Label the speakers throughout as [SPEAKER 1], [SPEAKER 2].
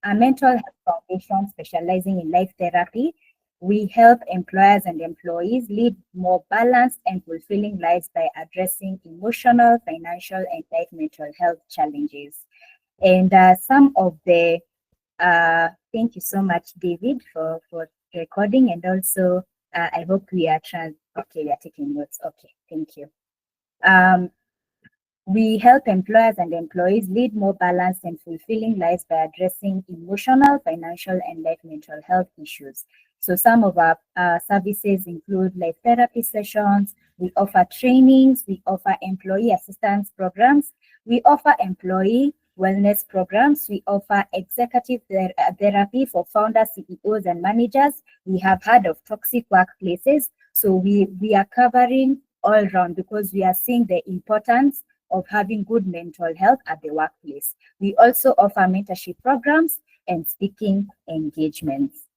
[SPEAKER 1] a mental health foundation specializing in life therapy. We help employers and employees lead more balanced and fulfilling lives by addressing emotional, financial, and life mental health challenges. And some of the, thank you so much, David, for recording. And also, I hope we are okay, we are taking notes. Okay, thank you. We help employers and employees lead more balanced and fulfilling lives by addressing emotional, financial, and life mental health issues. So some of our services include life therapy sessions, we offer trainings, we offer employee assistance programs, we offer employee wellness programs, we offer executive therapy for founders, CEOs, and managers. We have heard of toxic workplaces. So we are covering all around because we are seeing the importance of having good mental health at the workplace. We also offer mentorship programs and speaking engagements.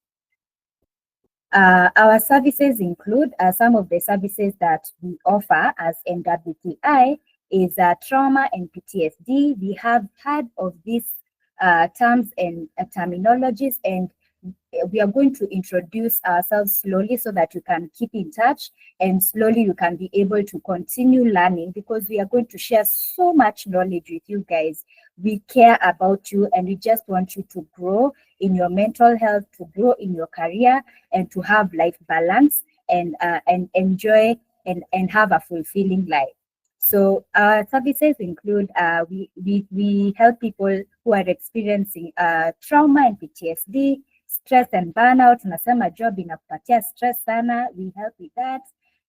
[SPEAKER 1] Our services include some of the services that we offer as MWTI is trauma and PTSD. We have heard of these terms and terminologies, and we are going to introduce ourselves slowly so that you can keep in touch and slowly you can be able to continue learning, because we are going to share so much knowledge with you guys. We care about you and we just want you to grow in your mental health, to grow in your career, and to have life balance and enjoy and have a fulfilling life. So our services include we help people who are experiencing trauma and PTSD, stress and burnout. Tunasema job inakupatia stress sana, we help with that.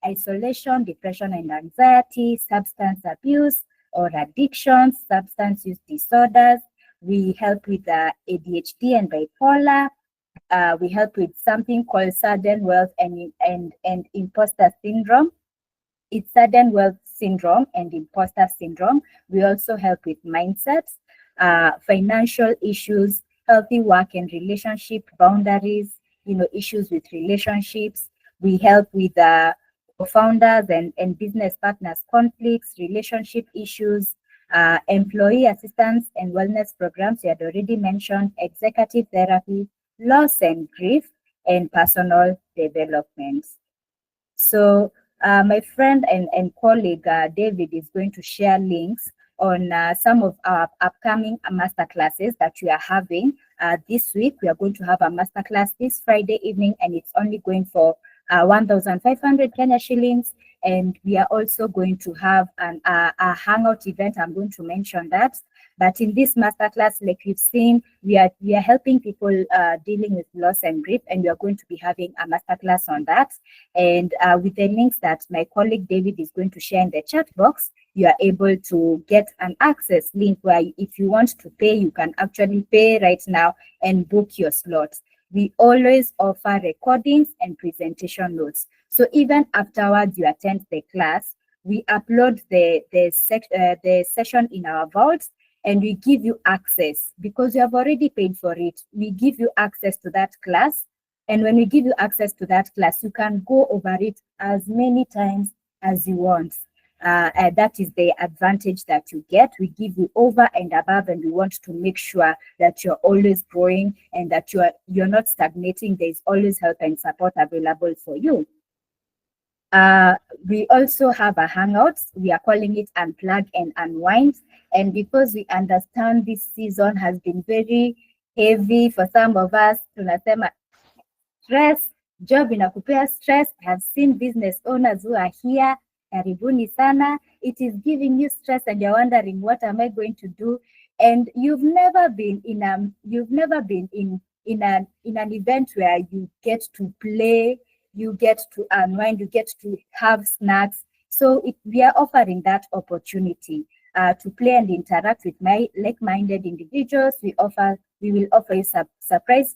[SPEAKER 1] Isolation, depression and anxiety, substance abuse or addictions, substance use disorders. We help with ADHD and bipolar. We help with something called sudden wealth and imposter syndrome. It's sudden wealth syndrome and imposter syndrome. We also help with mindsets, financial issues, healthy work and relationship boundaries, issues with relationships. We help with founders and business partners conflicts, relationship issues, employee assistance and wellness programs you had already mentioned, executive therapy, loss and grief, and personal development. So my friend and colleague David is going to share links on some of our upcoming masterclasses that we are having this week. We are going to have a masterclass this Friday evening, and it's only going for 1,500 Kenya shillings. And we are also going to have a hangout event. I'm going to mention that. But in this masterclass, like you've seen, we are helping people dealing with loss and grief, and we are going to be having a masterclass on that. And with the links that my colleague David is going to share in the chat box, you are able to get an access link where if you want to pay, you can actually pay right now and book your slots. We always offer recordings and presentation notes. So even afterwards you attend the class, we upload the session in our vaults, and we give you access because you have already paid for it. We give you access to that class. And when we give you access to that class, you can go over it as many times as you want. That is the advantage that you get. We give you over and above, and we want to make sure that you're always growing and that you're not stagnating. There's always help and support available for you. We also have a hangout. We are calling it Unplug and Unwind. And because we understand this season has been very heavy for some of us, tunasema stress, job inakupea stress. I have seen business owners who are here. Karibuni sana. It is giving you stress and you're wondering, what am I going to do? And you've never been in an event where you get to play, you get to unwind, you get to have snacks. So we are offering that opportunity to play and interact with like-minded individuals. We will offer you surprise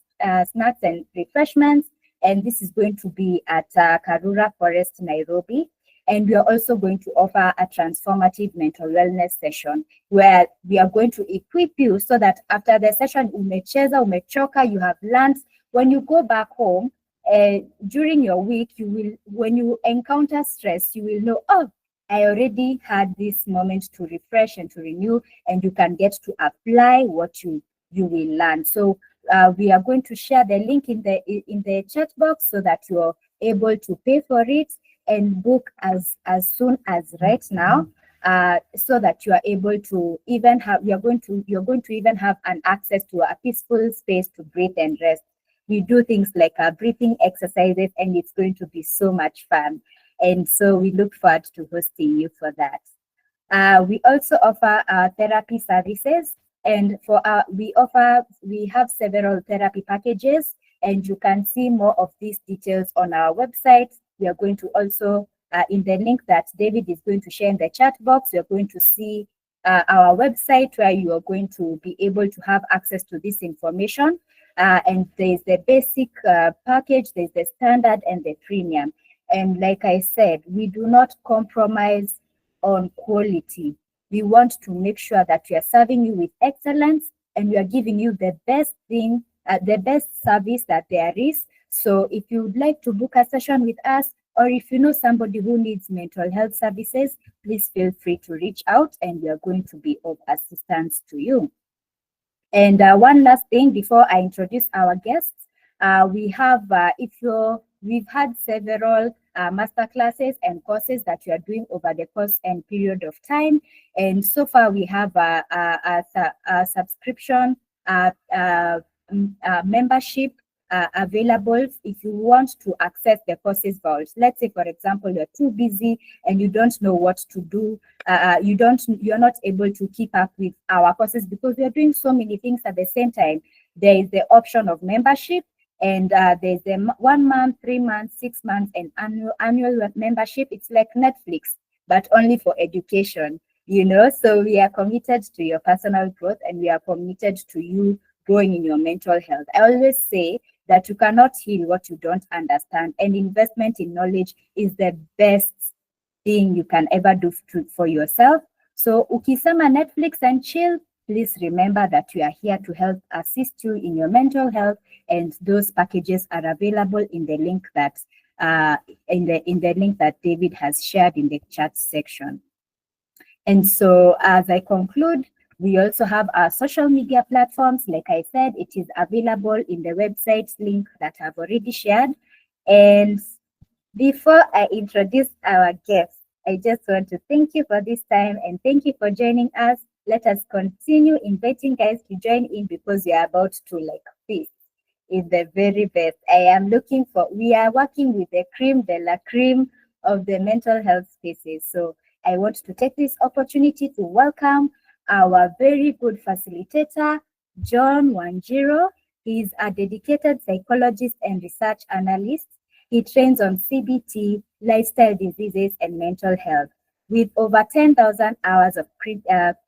[SPEAKER 1] snacks and refreshments. And this is going to be at Karura Forest, Nairobi. And we are also going to offer a transformative mental wellness session where we are going to equip you so that after the session, umecheza, umechoka, you have learned. When you go back home, during your week, when you encounter stress, you will know, oh, I already had this moment to refresh and to renew, and you can get to apply what you will learn. So we are going to share the link in the chat box so that you're able to pay for it and book as soon as right now, so that you are able to even have, you're going to even have an access to a peaceful space to breathe and rest. We do things like breathing exercises, and it's going to be so much fun. And so we look forward to hosting you for that. We also offer therapy services, and we have several therapy packages, and you can see more of these details on our website. We are going to also, in the link that David is going to share in the chat box, you're going to see our website where you are going to be able to have access to this information. And there's the basic package, there's the standard and the premium. And like I said, we do not compromise on quality. We want to make sure that we are serving you with excellence and we are giving you the best thing, the best service that there is. So if you would like to book a session with us, or if you know somebody who needs mental health services, please feel free to reach out and we are going to be of assistance to you. And one last thing before I introduce our guests, we have, we've had several master classes and courses that we are doing over the course and period of time. And so far we have a subscription membership available if you want to access the courses vault. Let's say, for example, you're too busy and you don't know what to do. You're not able to keep up with our courses because we are doing so many things at the same time. There is the option of membership, and there's the 1 month, 3 months, 6 months, and annual membership. It's like Netflix, but only for education, you know. So we are committed to your personal growth, and we are committed to you growing in your mental health. I always say that you cannot heal what you don't understand, and investment in knowledge is the best thing you can ever do for yourself. So ukisema Netflix and chill, please remember that we are here to help assist you in your mental health, and those packages are available in the link that in the link that David has shared in the chat section. And so as I conclude, we also have our social media platforms. Like I said, it is available in the website link that I've already shared. And before I introduce our guests, I just want to thank you for this time and thank you for joining us. Let us continue inviting guys to join in because we are about to like feast. Is the very best. We are working with the cream de la cream of the mental health spaces. So I want to take this opportunity to welcome our very good facilitator, John Wanjiru. He is a dedicated psychologist and research analyst. He trains on CBT, lifestyle diseases, and mental health. With over 10,000 hours of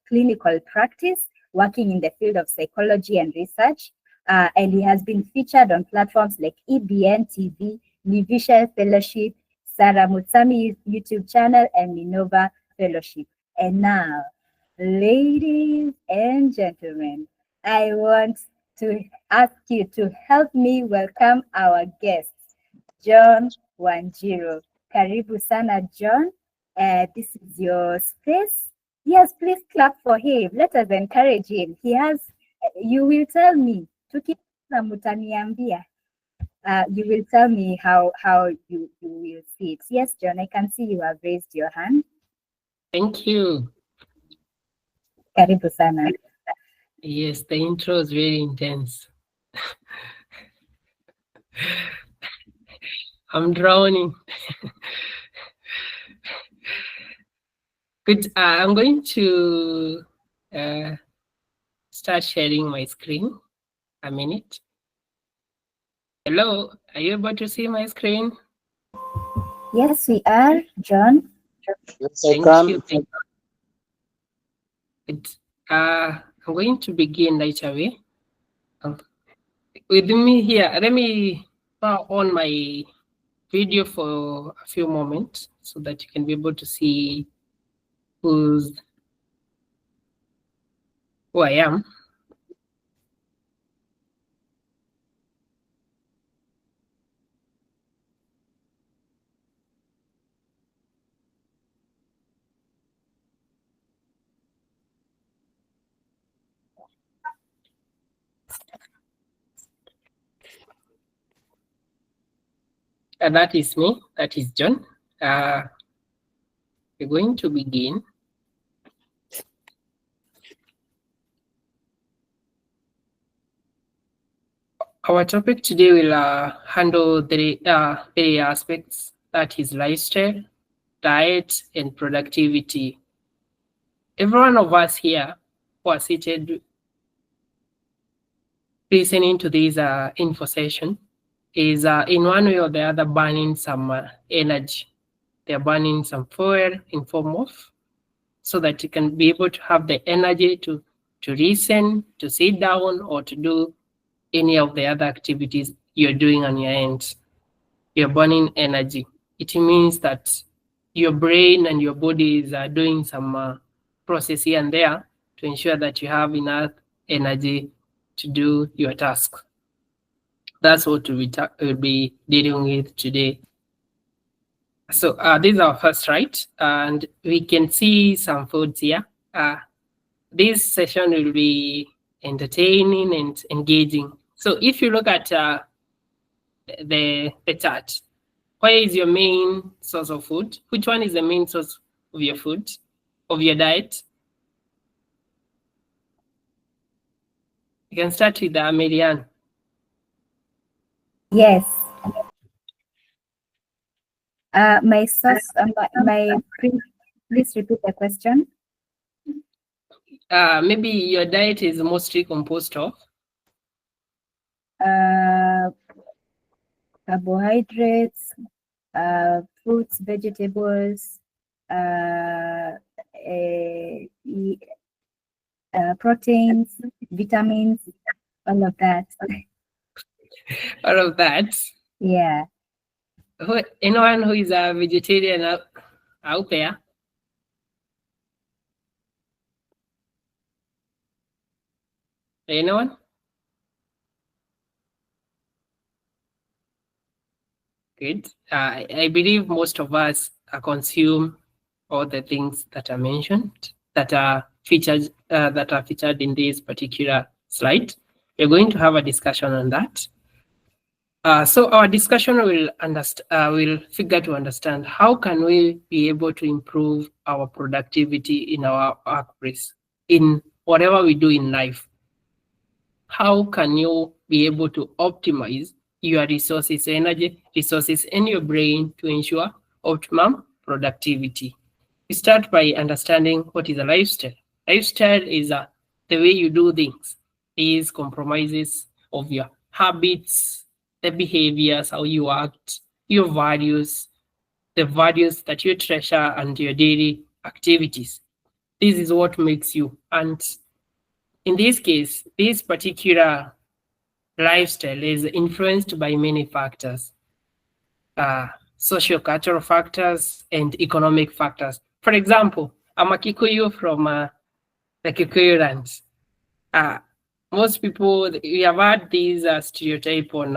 [SPEAKER 1] clinical practice, working in the field of psychology and research, and he has been featured on platforms like EBN TV, Nivisha Fellowship, Sarah Mutsami YouTube channel, and Minova Fellowship. And now, ladies and gentlemen, I want to ask you to help me welcome our guest, John Wanjiru. Karibu sana, John. This is your space. Yes, please clap for him. Let us encourage him. You will tell me. Mutaniambia. You will tell me how you will see it. Yes, John, I can see you have raised your hand.
[SPEAKER 2] Thank you.
[SPEAKER 1] Karibu sana.
[SPEAKER 2] Yes, the intro is very intense. I'm drowning. Good. I'm going to start sharing my screen. A minute. Hello, are you able to see my screen?
[SPEAKER 1] Yes, we are, John.
[SPEAKER 3] Yes, I can.
[SPEAKER 2] Thank you. I'm going to begin right away. With me here, let me power on my video for a few moments so that you can be able to see who I am. And that is me. That is John. We're going to begin. Our topic today will handle the three aspects, that is lifestyle, diet, and productivity. Every one of us here who are seated listening to this info session is in one way or the other burning some energy. They're burning some fuel in form of, so that you can be able to have the energy to listen, to sit down, or to do any of the other activities you're doing on your end. You're burning energy. It means that your brain and your body is doing some process here and there to ensure that you have enough energy to do your task. That's what we'll be dealing with today. So this is our first right, and we can see some foods here. This session will be entertaining and engaging. So if you look at the chart, where is your main source of food? Which one is the main source of your food, of your diet? You can start with Marianne.
[SPEAKER 1] Yes. My source, please repeat the question.
[SPEAKER 2] Maybe your diet is mostly composed of?
[SPEAKER 1] Carbohydrates, fruits, vegetables, proteins, vitamins, all of that.
[SPEAKER 2] All of that?
[SPEAKER 1] Yeah.
[SPEAKER 2] Anyone who is a vegetarian out there? Anyone? Good. I believe most of us consume all the things that are mentioned, that are featured in this particular slide. We're going to have a discussion on that. So our discussion will figure to understand how can we be able to improve our productivity in our workplace, in whatever we do in life. How can you be able to optimize your resources, energy resources in your brain to ensure optimum productivity? We start by understanding what is a lifestyle. Lifestyle is the way you do things. These compromises of your habits, the behaviors, how you act, your values, the values that you treasure, and your daily activities. This is what makes you. And in this case, this particular lifestyle is influenced by many factors, socio-cultural factors and economic factors. For example, I'm a Kikuyu from the Kikuyu lands. Most people, we have had these stereotype on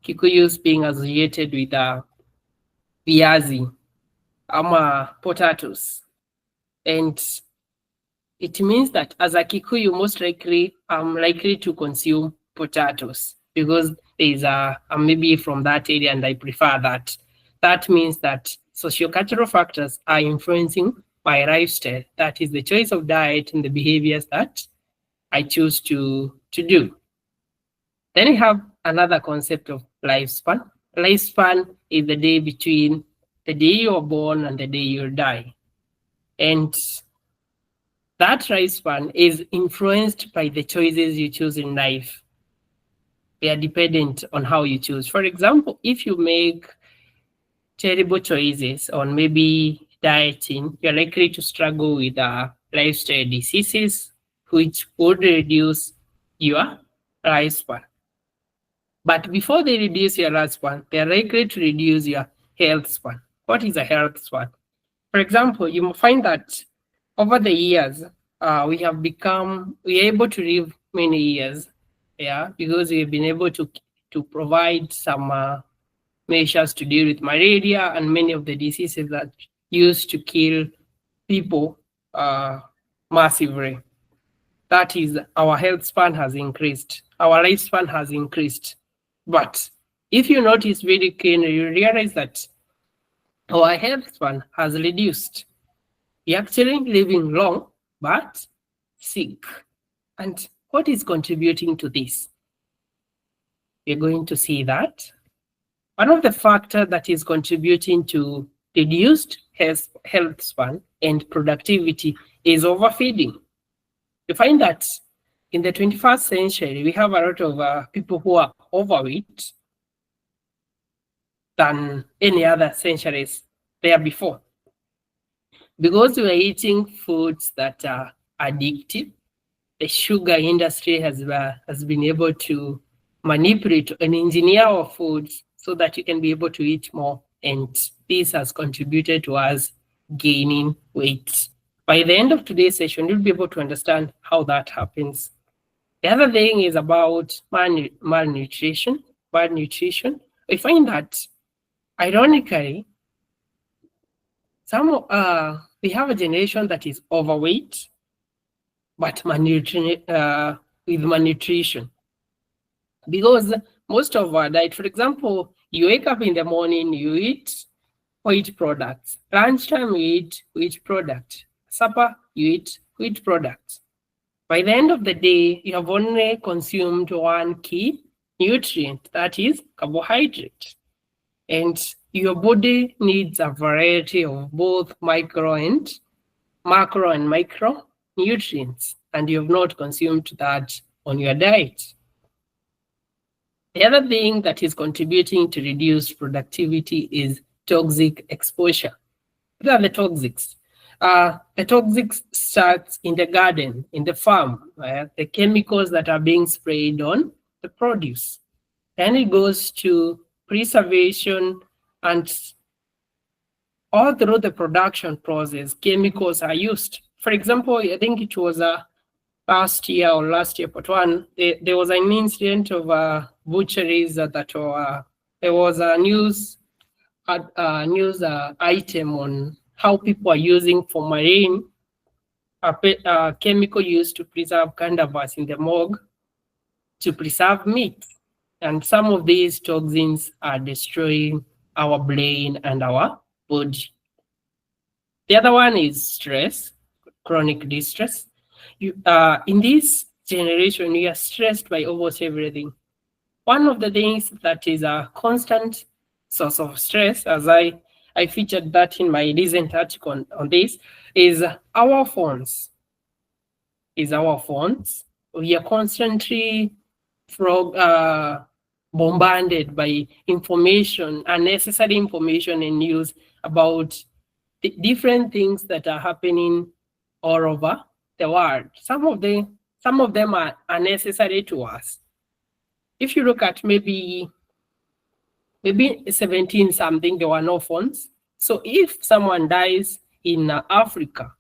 [SPEAKER 2] Kikuyus being associated with viazi, potatoes. And it means that as a Kikuyu, most likely I'm likely to consume potatoes because there's maybe from that area and I prefer that. That means that sociocultural factors are influencing my lifestyle. That is the choice of diet and the behaviors that I choose to do. Then we have another concept of lifespan. Lifespan is the day between the day you are born and the day you die. And that lifespan is influenced by the choices you choose in life. They are dependent on how you choose. For example, if you make terrible choices on maybe dieting, you're likely to struggle with lifestyle diseases, which would reduce your lifespan. But before they reduce your lifespan, they're likely to reduce your health span. What is a health span? For example, you find that over the years, we are able to live many years, because we've been able to provide some measures to deal with malaria and many of the diseases that used to kill people massively. That is, our health span has increased, our lifespan has increased, but If you notice very keenly, you realize that our health span has reduced. We're actually living long, but sick. And what is contributing to this? We're going to see that. One of the factors that is contributing to reduced health span and productivity is overfeeding. You find that in the 21st century, we have a lot of people who are overweight than any other centuries there before. Because we are eating foods that are addictive, the sugar industry has been able to manipulate and engineer our foods so that you can be able to eat more. And this has contributed to us gaining weight. By the end of today's session, you'll be able to understand how that happens. The other thing is about malnutrition. We find that, ironically, we have a generation that is overweight, but with malnutrition. Because most of our diet, for example, you wake up in the morning, you eat wheat products. Lunchtime, you eat wheat product. Supper, you eat wheat products. By the end of the day, you have only consumed one key nutrient, that is carbohydrate. And your body needs a variety of both macro and micro nutrients, and you have not consumed that on your diet. The other thing that is contributing to reduced productivity is toxic exposure. What are the toxics? The toxics starts in the garden, in the farm, the chemicals that are being sprayed on the produce. Then it goes to preservation, and all through the production process, chemicals are used. For example, I think it was last year part one, there was an incident of butcheries that there was a news item on how people are using formalin, a chemical used to preserve cadavers in the morgue, to preserve meat. And some of these toxins are destroying our brain and our body. The other one is stress, chronic distress. In this generation, we are stressed by almost everything. One of the things that is a constant source of stress, as I featured that in my recent article on this, is our phones. We are constantly bombarded by information, unnecessary information and news about the different things that are happening all over the world. Some of them are unnecessary to us. If you look at maybe 17 something, there were no phones. So if someone dies in Africa,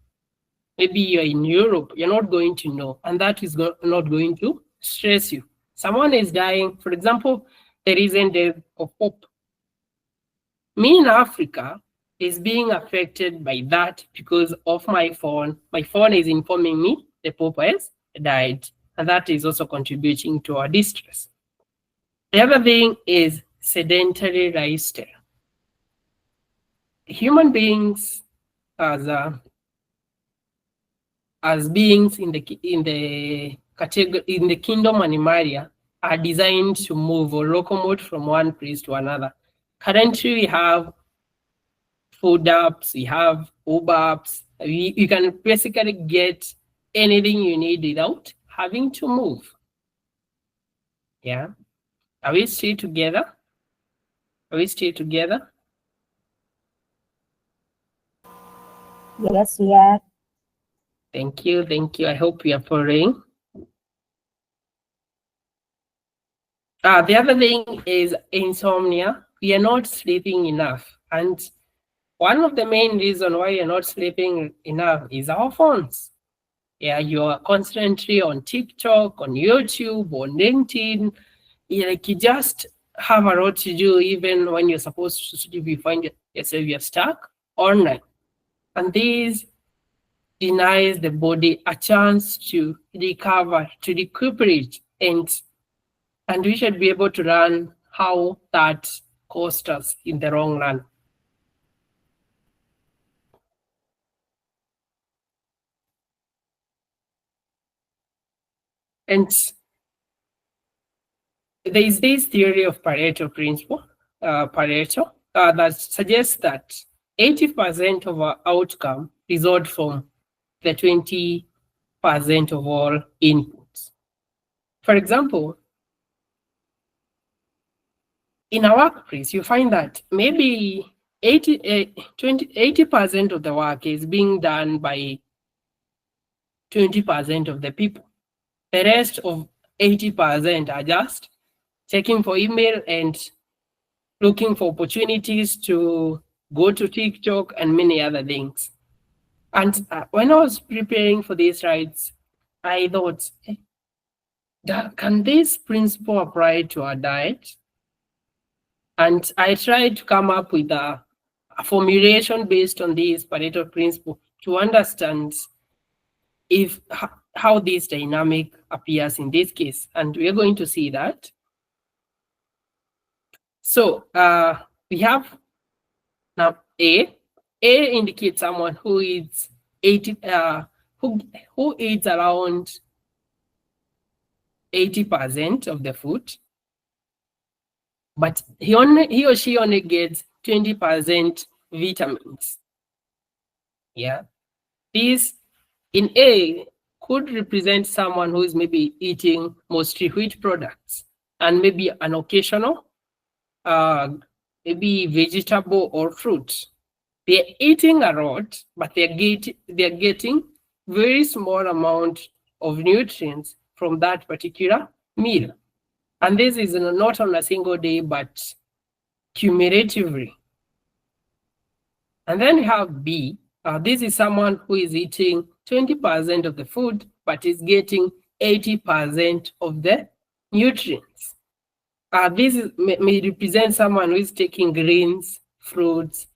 [SPEAKER 2] maybe you're in Europe, you're not going to know, and that is not going to stress you. Someone is dying, for example, the recent death of Pope. Me in Africa is being affected by that because of my phone. My phone is informing me the Pope has died, and that is also contributing to our distress. The other thing is sedentary lifestyle. Human beings as beings in the kingdom Animalia are designed to move or locomote from one place to another. Currently, we have food apps, we have Uber apps. You can basically get anything you need without having to move. Yeah. Are we still together?
[SPEAKER 1] Yes, we are.
[SPEAKER 2] Thank you. I hope you are following. The other thing is insomnia. We are not sleeping enough. And one of the main reasons why you're not sleeping enough is our phones. Yeah, you're constantly on TikTok, on YouTube, on LinkedIn. You just have a lot to do. Even when you're supposed to sleep, you find yourself you're stuck online. And this denies the body a chance to recover, to recuperate, and we should be able to learn how that cost us in the long run. And there is this theory of Pareto principle, that suggests that 80% of our outcome result from the 20% of all inputs. For example, in a workplace, you find that maybe 80% of the work is being done by 20% of the people. The rest of 80% are just checking for email and looking for opportunities to go to TikTok and many other things. And when I was preparing for these rides, I thought, can this principle apply to our diet? And I tried to come up with a formulation based on this Pareto principle to understand how this dynamic appears in this case. And we're going to see that. So we have now A. A indicates someone who eats 80, who eats around 80% of the food, but he or she only gets 20% vitamins. Yeah, this in A could represent someone who is maybe eating mostly wheat products and maybe an occasional maybe vegetable or fruit. They're eating a lot, but they're getting very small amount of nutrients from that particular meal. And this is not on a single day, but cumulatively. And then you have B. This is someone who is eating 20% of the food, but is getting 80% of the nutrients. This may represent someone who is taking greens, fruits,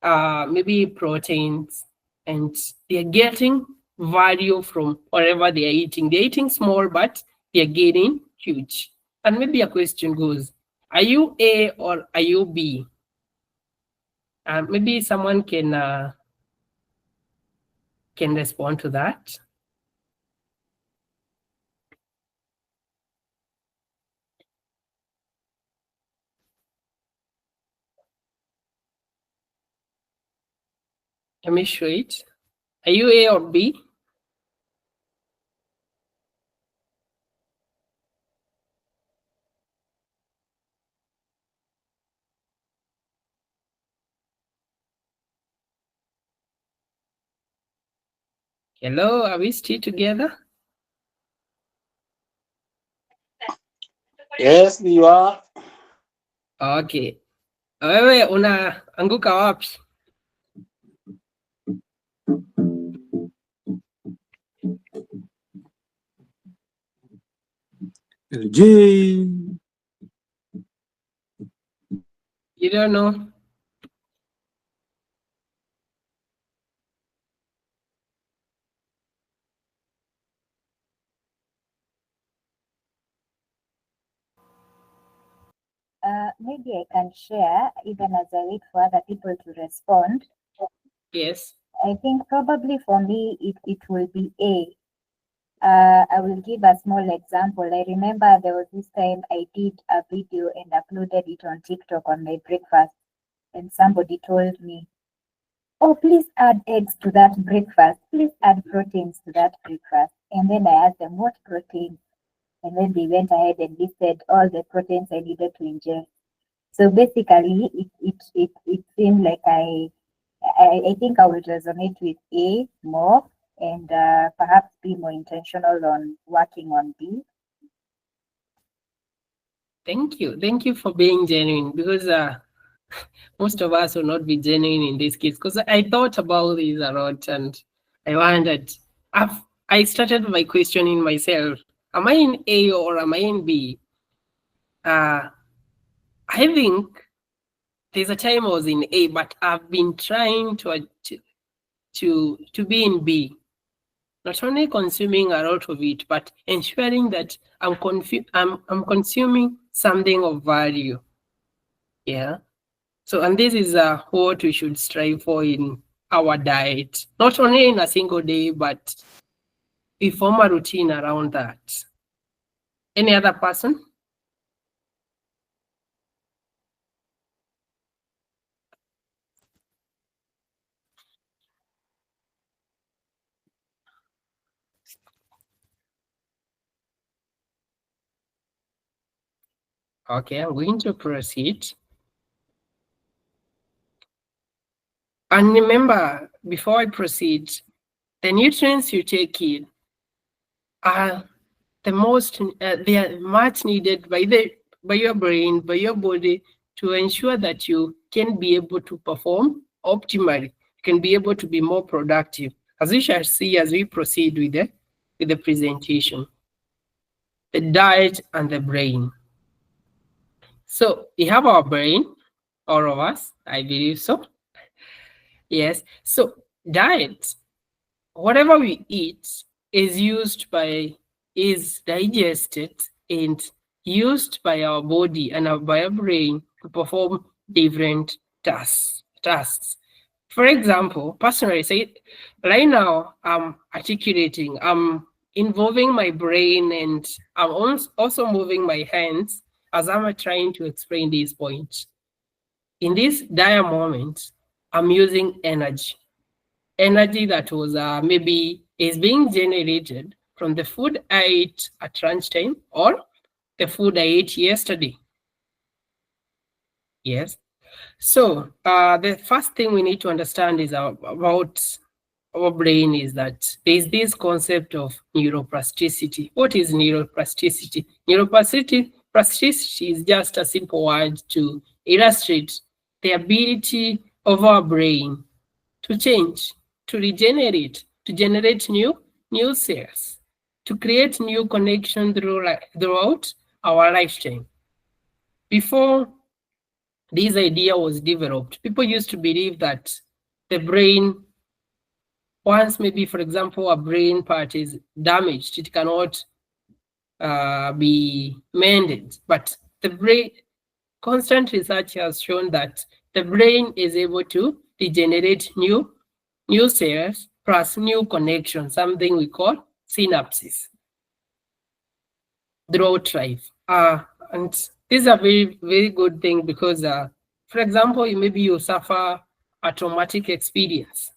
[SPEAKER 2] maybe proteins, and they're getting value from whatever they are eating. They're eating small, but they're getting huge. And maybe a question goes, are you A or are you B? Maybe someone can respond to that. Let me show it. Are you A or B? Hello, are we still together?
[SPEAKER 3] Yes, you are.
[SPEAKER 2] Okay. Wewe unaanguka wapi?
[SPEAKER 4] J.
[SPEAKER 2] You don't know?
[SPEAKER 1] Maybe I can share even as I wait for other people to respond.
[SPEAKER 2] Yes.
[SPEAKER 1] I think probably for me, it will be A. I will give a small example. I remember there was this time I did a video and uploaded it on TikTok on my breakfast, and somebody told me, oh, please add eggs to that breakfast. Please add proteins to that breakfast. And then I asked them, what proteins? And then they went ahead and listed all the proteins I needed to ingest. So basically, it seemed like I think I will resonate with A more and perhaps be more intentional on working on B.
[SPEAKER 2] Thank you. Thank you for being genuine, because most of us will not be genuine in this case, because I thought about this a lot and I wondered, I started by questioning myself, am I in A or am I in B? I think there's a time I was in A, but I've been trying to be in B. Not only consuming a lot of it, but ensuring that I'm consuming something of value. Yeah. So, and this is what we should strive for in our diet, not only in a single day, but we form a routine around that. Any other person? Okay, I'm going to proceed. And remember, before I proceed, the nutrients you take in are they are much needed by your brain, by your body, to ensure that you can be able to perform optimally, you can be able to be more productive, as we shall see as we proceed with the presentation. The diet and the brain. So we have our brain, all of us, I believe so. Yes. So diet, whatever we eat is digested and used by our body and by our brain to perform different tasks. For example, personally, say right now I'm articulating, I'm involving my brain, and I'm also moving my hands as I'm trying to explain these points. In this dire moment, I'm using energy that was maybe is being generated from the food I ate at lunchtime or the food I ate yesterday. Yes. So the first thing we need to understand is about our brain is that there's this concept of neuroplasticity. What is neuroplasticity? Neuroplasticity is just a simple word to illustrate the ability of our brain to change, to regenerate, to generate new cells, to create new connections throughout our lifetime. Before this idea was developed, people used to believe that the brain, once maybe, for example, a brain part is damaged, it cannot be mended. But the brain, constant research has shown that the brain is able to regenerate new cells plus new connections, something we call synapses, throughout life. And this is a very, very good thing because, for example, maybe you suffer a traumatic experience,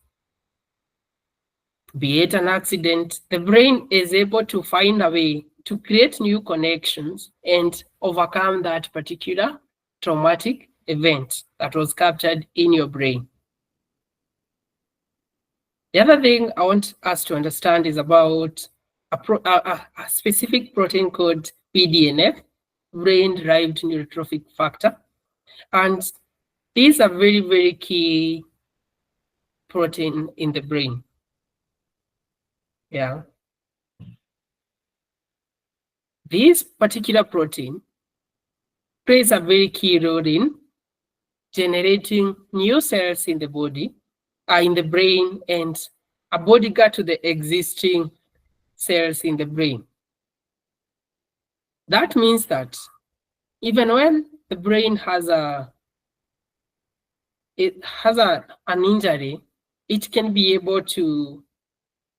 [SPEAKER 2] be it an accident, the brain is able to find a way to create new connections and overcome that particular traumatic event that was captured in your brain. The other thing I want us to understand is about a specific protein called BDNF, brain-derived neurotrophic factor. And these are very, very key protein in the brain. Yeah. This particular protein plays a very key role in generating new cells in the body, in the brain, and a bodyguard to the existing cells in the brain. That means that even when the brain has an injury, it can be able to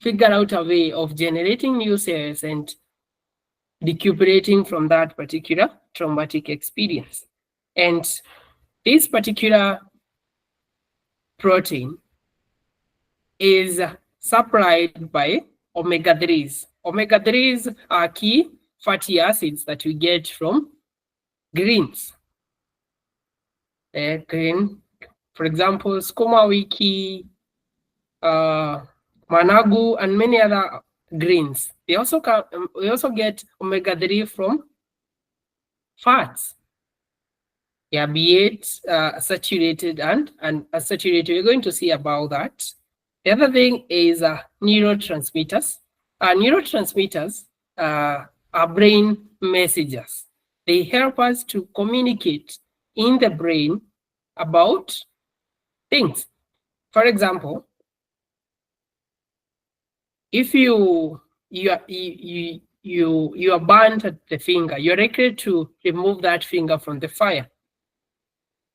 [SPEAKER 2] figure out a way of generating new cells and recuperating from that particular traumatic experience. And this particular protein is supplied by omega-3s. Omega-3s are key fatty acids that we get from greens. Green, for example, skuma wiki, managu, and many other greens. We also get omega-3 from fats. Yeah, be it saturated and unsaturated. We're going to see about that. The other thing is neurotransmitters. Neurotransmitters are brain messengers. They help us to communicate in the brain about things. For example, if you are burnt at the finger, you're likely to remove that finger from the fire.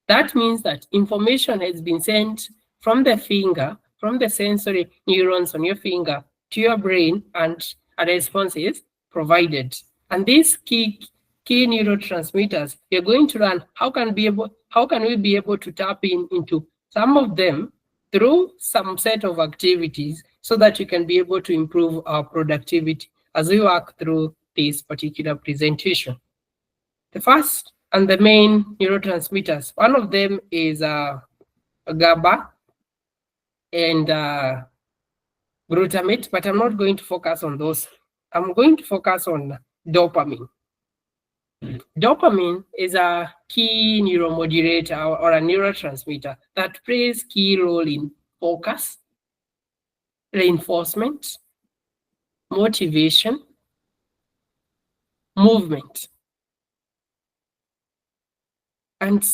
[SPEAKER 2] That means that information has been sent from the finger, from the sensory neurons on your finger to your brain, and a response is provided. And these key neurotransmitters, we're going to learn how can we be able to tap into some of them through some set of activities so that you can be able to improve our productivity as we work through this particular presentation. The first and the main neurotransmitters, one of them is GABA and glutamate, but I'm not going to focus on those. I'm going to focus on dopamine. Dopamine is a key neuromodulator or a neurotransmitter that plays key role in focus, reinforcement, motivation, movement. And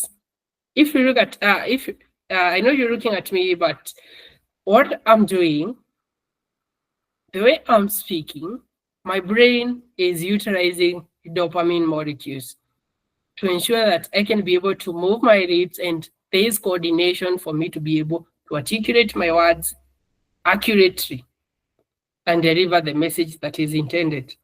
[SPEAKER 2] if you look at, I know you're looking at me, but what I'm doing, the way I'm speaking, my brain is utilizing dopamine molecules to ensure that I can be able to move my lips, and there is coordination for me to be able to articulate my words accurately and deliver the message that is intended.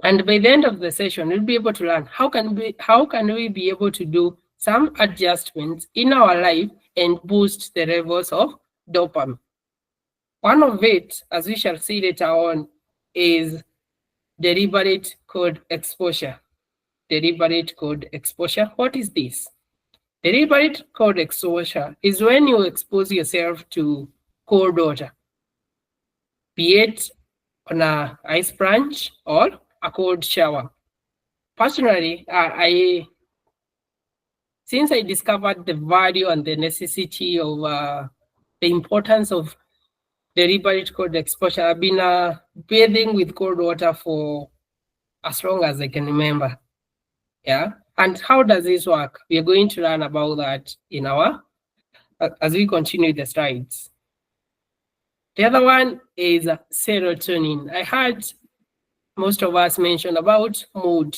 [SPEAKER 2] And by the end of the session, we'll be able to learn how can we be able to do some adjustments in our life and boost the levels of dopamine. One of it, as we shall see later on, is deliberate code exposure. Deliberate code exposure. What is this? Deliberate code exposure is when you expose yourself to cold water, be it on an ice plunge or a cold shower. Personally, since I discovered the value and the necessity of the importance of deliberate cold exposure, I've been bathing with cold water for as long as I can remember. Yeah. And how does this work? We are going to learn about that in as we continue the slides. The other one is serotonin. I heard most of us mention about mood.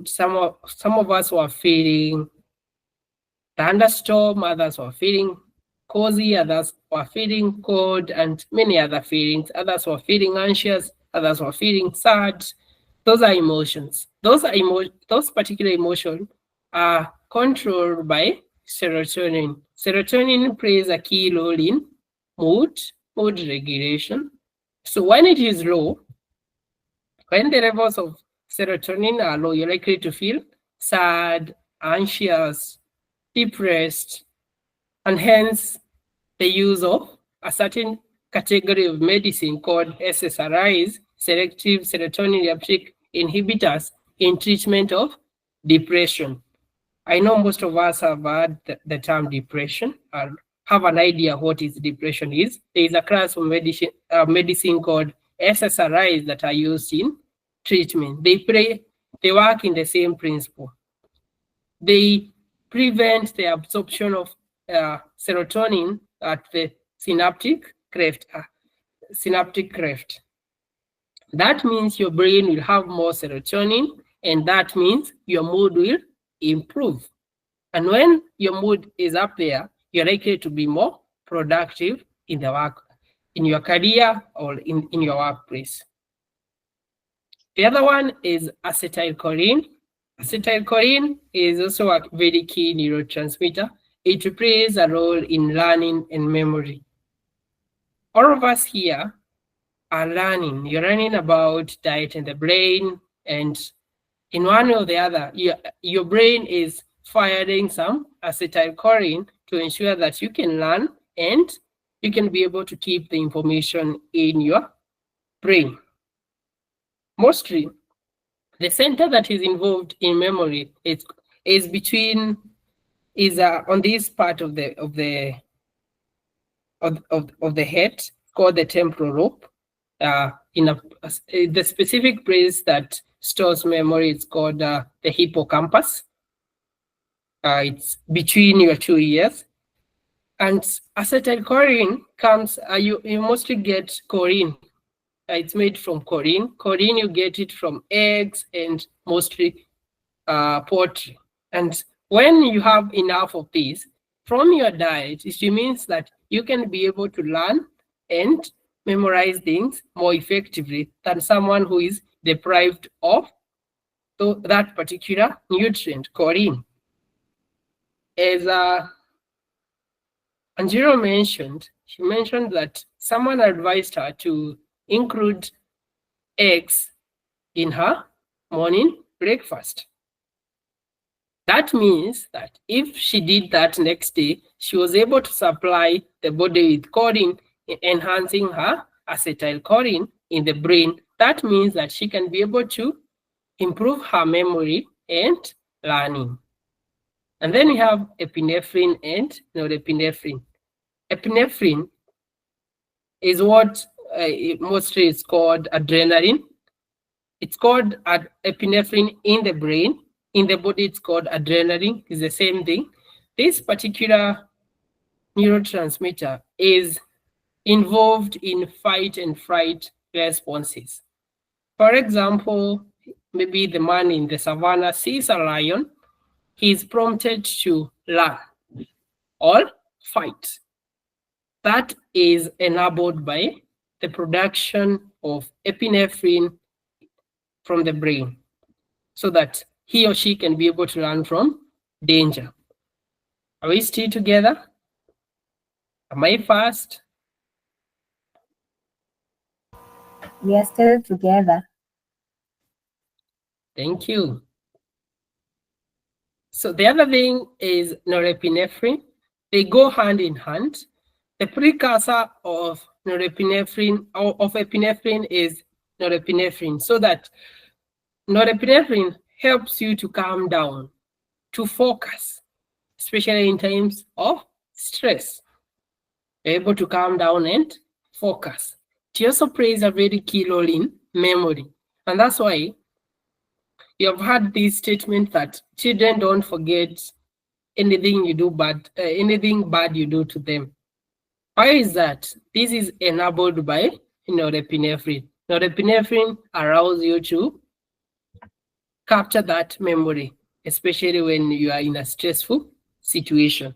[SPEAKER 2] Some of us were feeling thunderstorm, others were feeling cozy, others were feeling cold, and many other feelings. Others were feeling anxious, others were feeling sad. Those are emotions. Those particular emotions are controlled by serotonin. Serotonin plays a key role in mood regulation. So when it is low, when the levels of serotonin are low, you're likely to feel sad, anxious, depressed, and hence the use of a certain category of medicine called SSRIs, selective serotonin uptake inhibitors, in treatment of depression. I know most of us have heard the term depression or have an idea what is depression is. There is a class of medicine called SSRIs that are used in treatment. They work in the same principle. They prevent the absorption of serotonin at the synaptic cleft. That means your brain will have more serotonin, and that means your mood will improve. And when your mood is up there, you're likely to be more productive in your career or in your workplace. The other one is acetylcholine. Acetylcholine is also a very key neurotransmitter. It plays a role in learning and memory. All of us here are learning. You're learning about diet in the brain, and in one or the other, your brain is firing some acetylcholine to ensure that you can learn and you can be able to keep the information in your brain. Mostly, the center that is involved in memory is on this part of the head called the temporal lobe. The specific place that stores memory is called the hippocampus. It's between your 2 ears. And acetylcholine comes, you mostly get choline. It's made from choline. Choline, you get it from eggs and mostly poultry. And when you have enough of this from your diet, it means that you can be able to learn and memorize things more effectively than someone who is deprived of that particular nutrient, choline. As Anjiro mentioned, she mentioned that someone advised her to include eggs in her morning breakfast. That means that if she did that next day, she was able to supply the body with choline, enhancing her acetylcholine in the brain. That means that she can be able to improve her memory and learning. And then we have epinephrine and norepinephrine. Epinephrine is what mostly is called adrenaline. It's called epinephrine in the brain. In the body, it's called adrenaline. It's the same thing. This particular neurotransmitter is involved in fight and flight responses. For example, maybe the man in the savannah sees a lion, he is prompted to run or fight. That is enabled by the production of epinephrine from the brain, so that he or she can be able to run from danger. Are we still together? Am I fast?
[SPEAKER 1] We are still together.
[SPEAKER 2] Thank you. So the other thing is norepinephrine. They go hand in hand. The precursor of norepinephrine or of epinephrine is norepinephrine, so that norepinephrine helps you to calm down, to focus, especially in times of stress. You're able to calm down and focus. It also plays a very key role in memory. And that's why you have heard this statement that children don't forget anything you do bad, anything bad you do to them. Why is that? This is enabled by norepinephrine. Norepinephrine allows you to capture that memory, especially when you are in a stressful situation.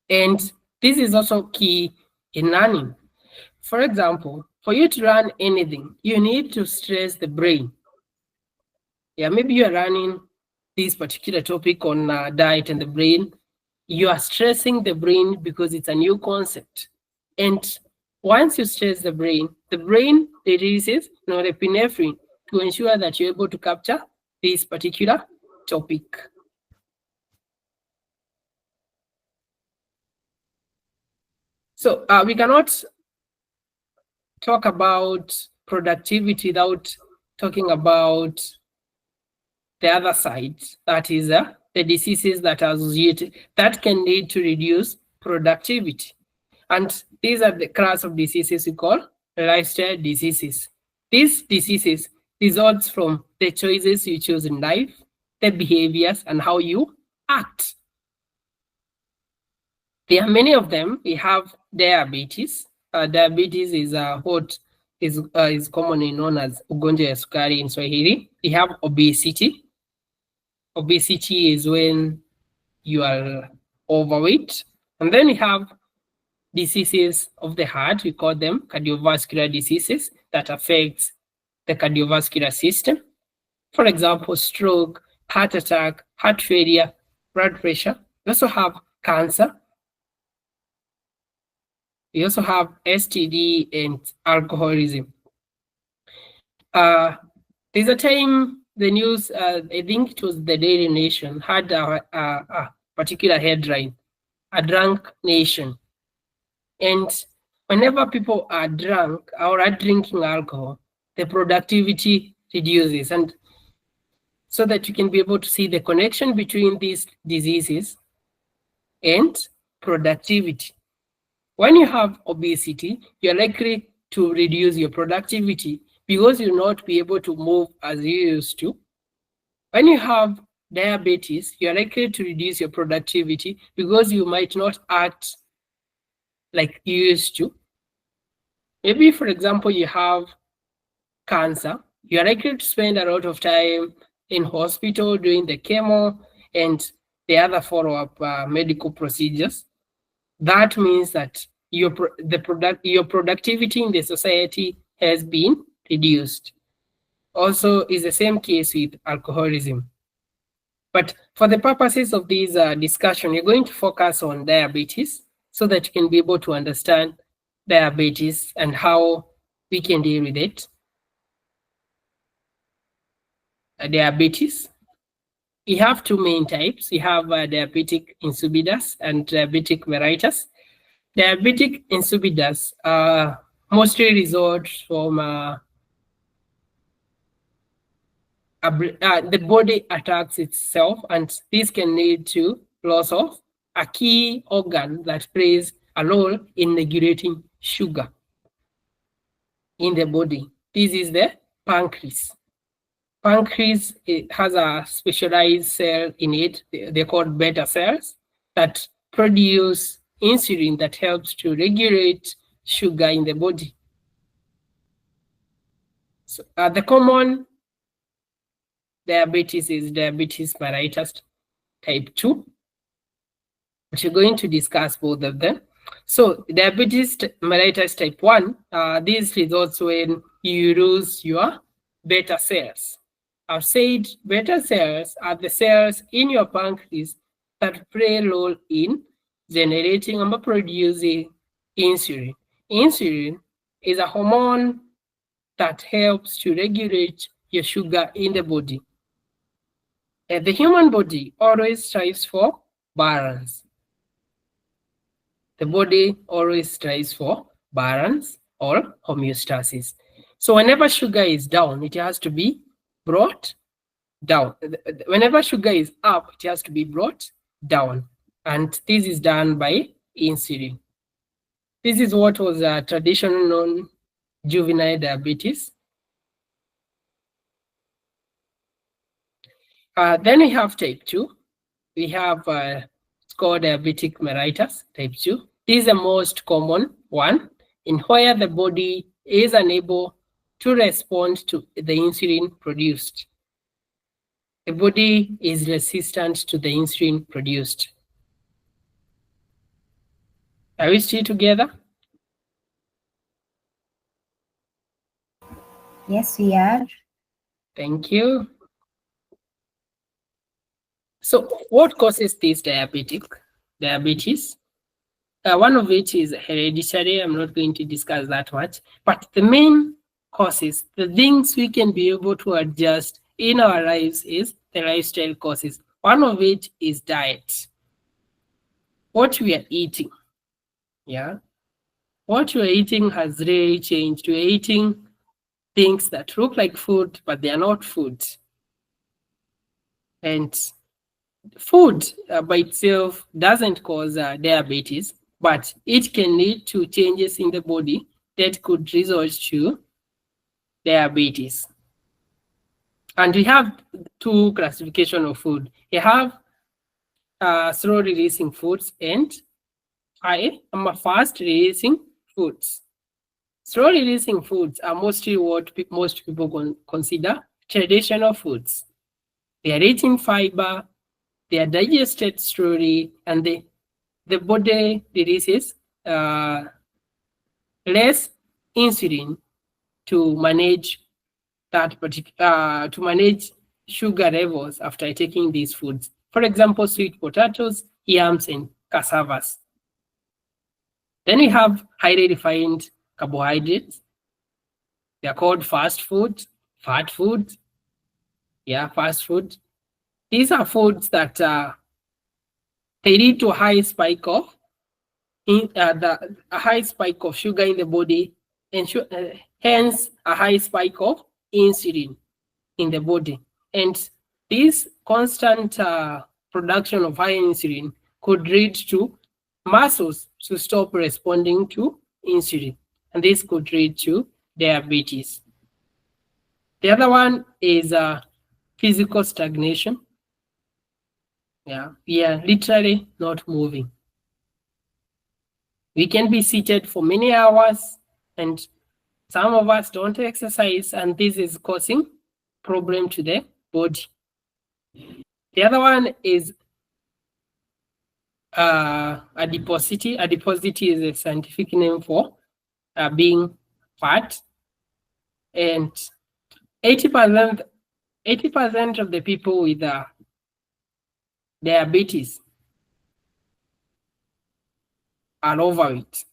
[SPEAKER 2] And this is also key in learning. For example, for you to learn anything, you need to stress the brain. Yeah, maybe you are learning this particular topic on diet and the brain. You are stressing the brain because it's a new concept. And once you stress the brain releases norepinephrine to ensure that you're able to capture this particular topic. So we cannot talk about productivity without talking about the other side, that is the diseases that are associated, that can lead to reduce productivity. And these are the class of diseases we call lifestyle diseases. These diseases results from the choices you choose in life, the behaviors, and how you act. There are many of them. We have diabetes. Diabetes is what is commonly known as ugonjwa ya sukari in Swahili. We have obesity. Obesity is when you are overweight. And then we have diseases of the heart. We call them cardiovascular diseases that affect the cardiovascular system. For example, stroke, heart attack, heart failure, blood pressure. We also have cancer. We also have STD and alcoholism. There's a time the news, I think it was the Daily Nation, had a particular headline, "A Drunk Nation." And whenever people are drunk or are drinking alcohol, the productivity reduces. And so that you can be able to see the connection between these diseases and productivity. When you have obesity, you're likely to reduce your productivity because you'll not be able to move as you used to. When you have diabetes, you're likely to reduce your productivity because you might not act like you used to. Maybe, for example, you have cancer, you're likely to spend a lot of time in hospital doing the chemo and the other follow-up medical procedures. That means that your productivity in the society has been reduced. Also is the same case with alcoholism. But for the purposes of this discussion, you're going to focus on diabetes so that you can be able to understand diabetes and how we can deal with it. Diabetes, we have two main types. We have diabetic insipidus and diabetic mellitus. Diabetic insipidus mostly result from the body attacks itself, and this can lead to loss of a key organ that plays a role in regulating sugar in the body. This is the pancreas. Pancreas, it has a specialized cell in it. They're called beta cells that produce insulin that helps to regulate sugar in the body. So, the common diabetes is diabetes mellitus type 2. But you're going to discuss both of them. So diabetes mellitus type 1, this results when you lose your beta cells. I've said beta cells are the cells in your pancreas that play a role in generating and producing insulin. Insulin is a hormone that helps to regulate your sugar in the body. The human body always strives for balance. The body always strives for balance or homeostasis. So whenever sugar is down, it has to be brought down. Whenever sugar is up, it has to be brought down. And this is done by insulin. This is what was traditionally known juvenile diabetes. Then we have type 2. We have it's called diabetic mellitus type 2. This is the most common one, in where the body is unable to respond to the insulin produced. The body is resistant to the insulin produced. Are we still together?
[SPEAKER 1] Yes, we are.
[SPEAKER 2] Thank you. So what causes this diabetes? One of which is hereditary. I'm not going to discuss that much, but the main causes, the things we can be able to adjust in our lives, is the lifestyle causes. One of which is diet. What we are eating. Yeah. What you are eating has really changed. We are eating things that look like food, but they are not food. And food by itself doesn't cause diabetes, but it can lead to changes in the body that could result to diabetes. And we have two classifications of food. We have slow releasing foods and fast releasing foods. Slow releasing foods are mostly what most people consider traditional foods. They are rich in fiber, they are digested slowly, and the body releases less insulin to manage to manage sugar levels after taking these foods. For example, sweet potatoes, yams, and cassavas. Then we have highly refined carbohydrates. They are called fast food, fat food. Yeah, fast food. These are foods that they lead to a high spike of sugar in the body, and hence a high spike of insulin in the body. And this constant production of high insulin could lead to muscles to stop responding to insulin, and this could lead to diabetes. The other one is physical stagnation. Yeah, we are literally not moving. We can be seated for many hours, and some of us don't exercise, and this is causing problem to the body. The other one is adiposity. Adiposity is a scientific name for being fat, and 80% of the people with diabetes are overweight.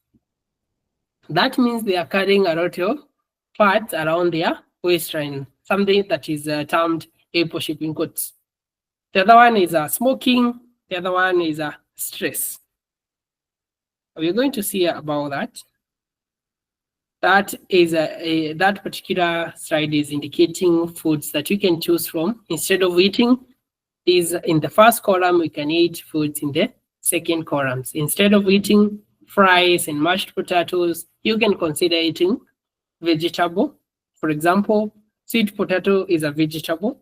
[SPEAKER 2] That means they are carrying a lot of fat around their waistline, something that is termed aposhipping coats. The other one is smoking. The other one is stress. We're going to see about that. That is that particular slide is indicating foods that you can choose from instead of eating. Is in the first column, we can eat foods in the second columns. Instead of eating fries and mashed potatoes, you can consider eating vegetable. For example, sweet potato is a vegetable.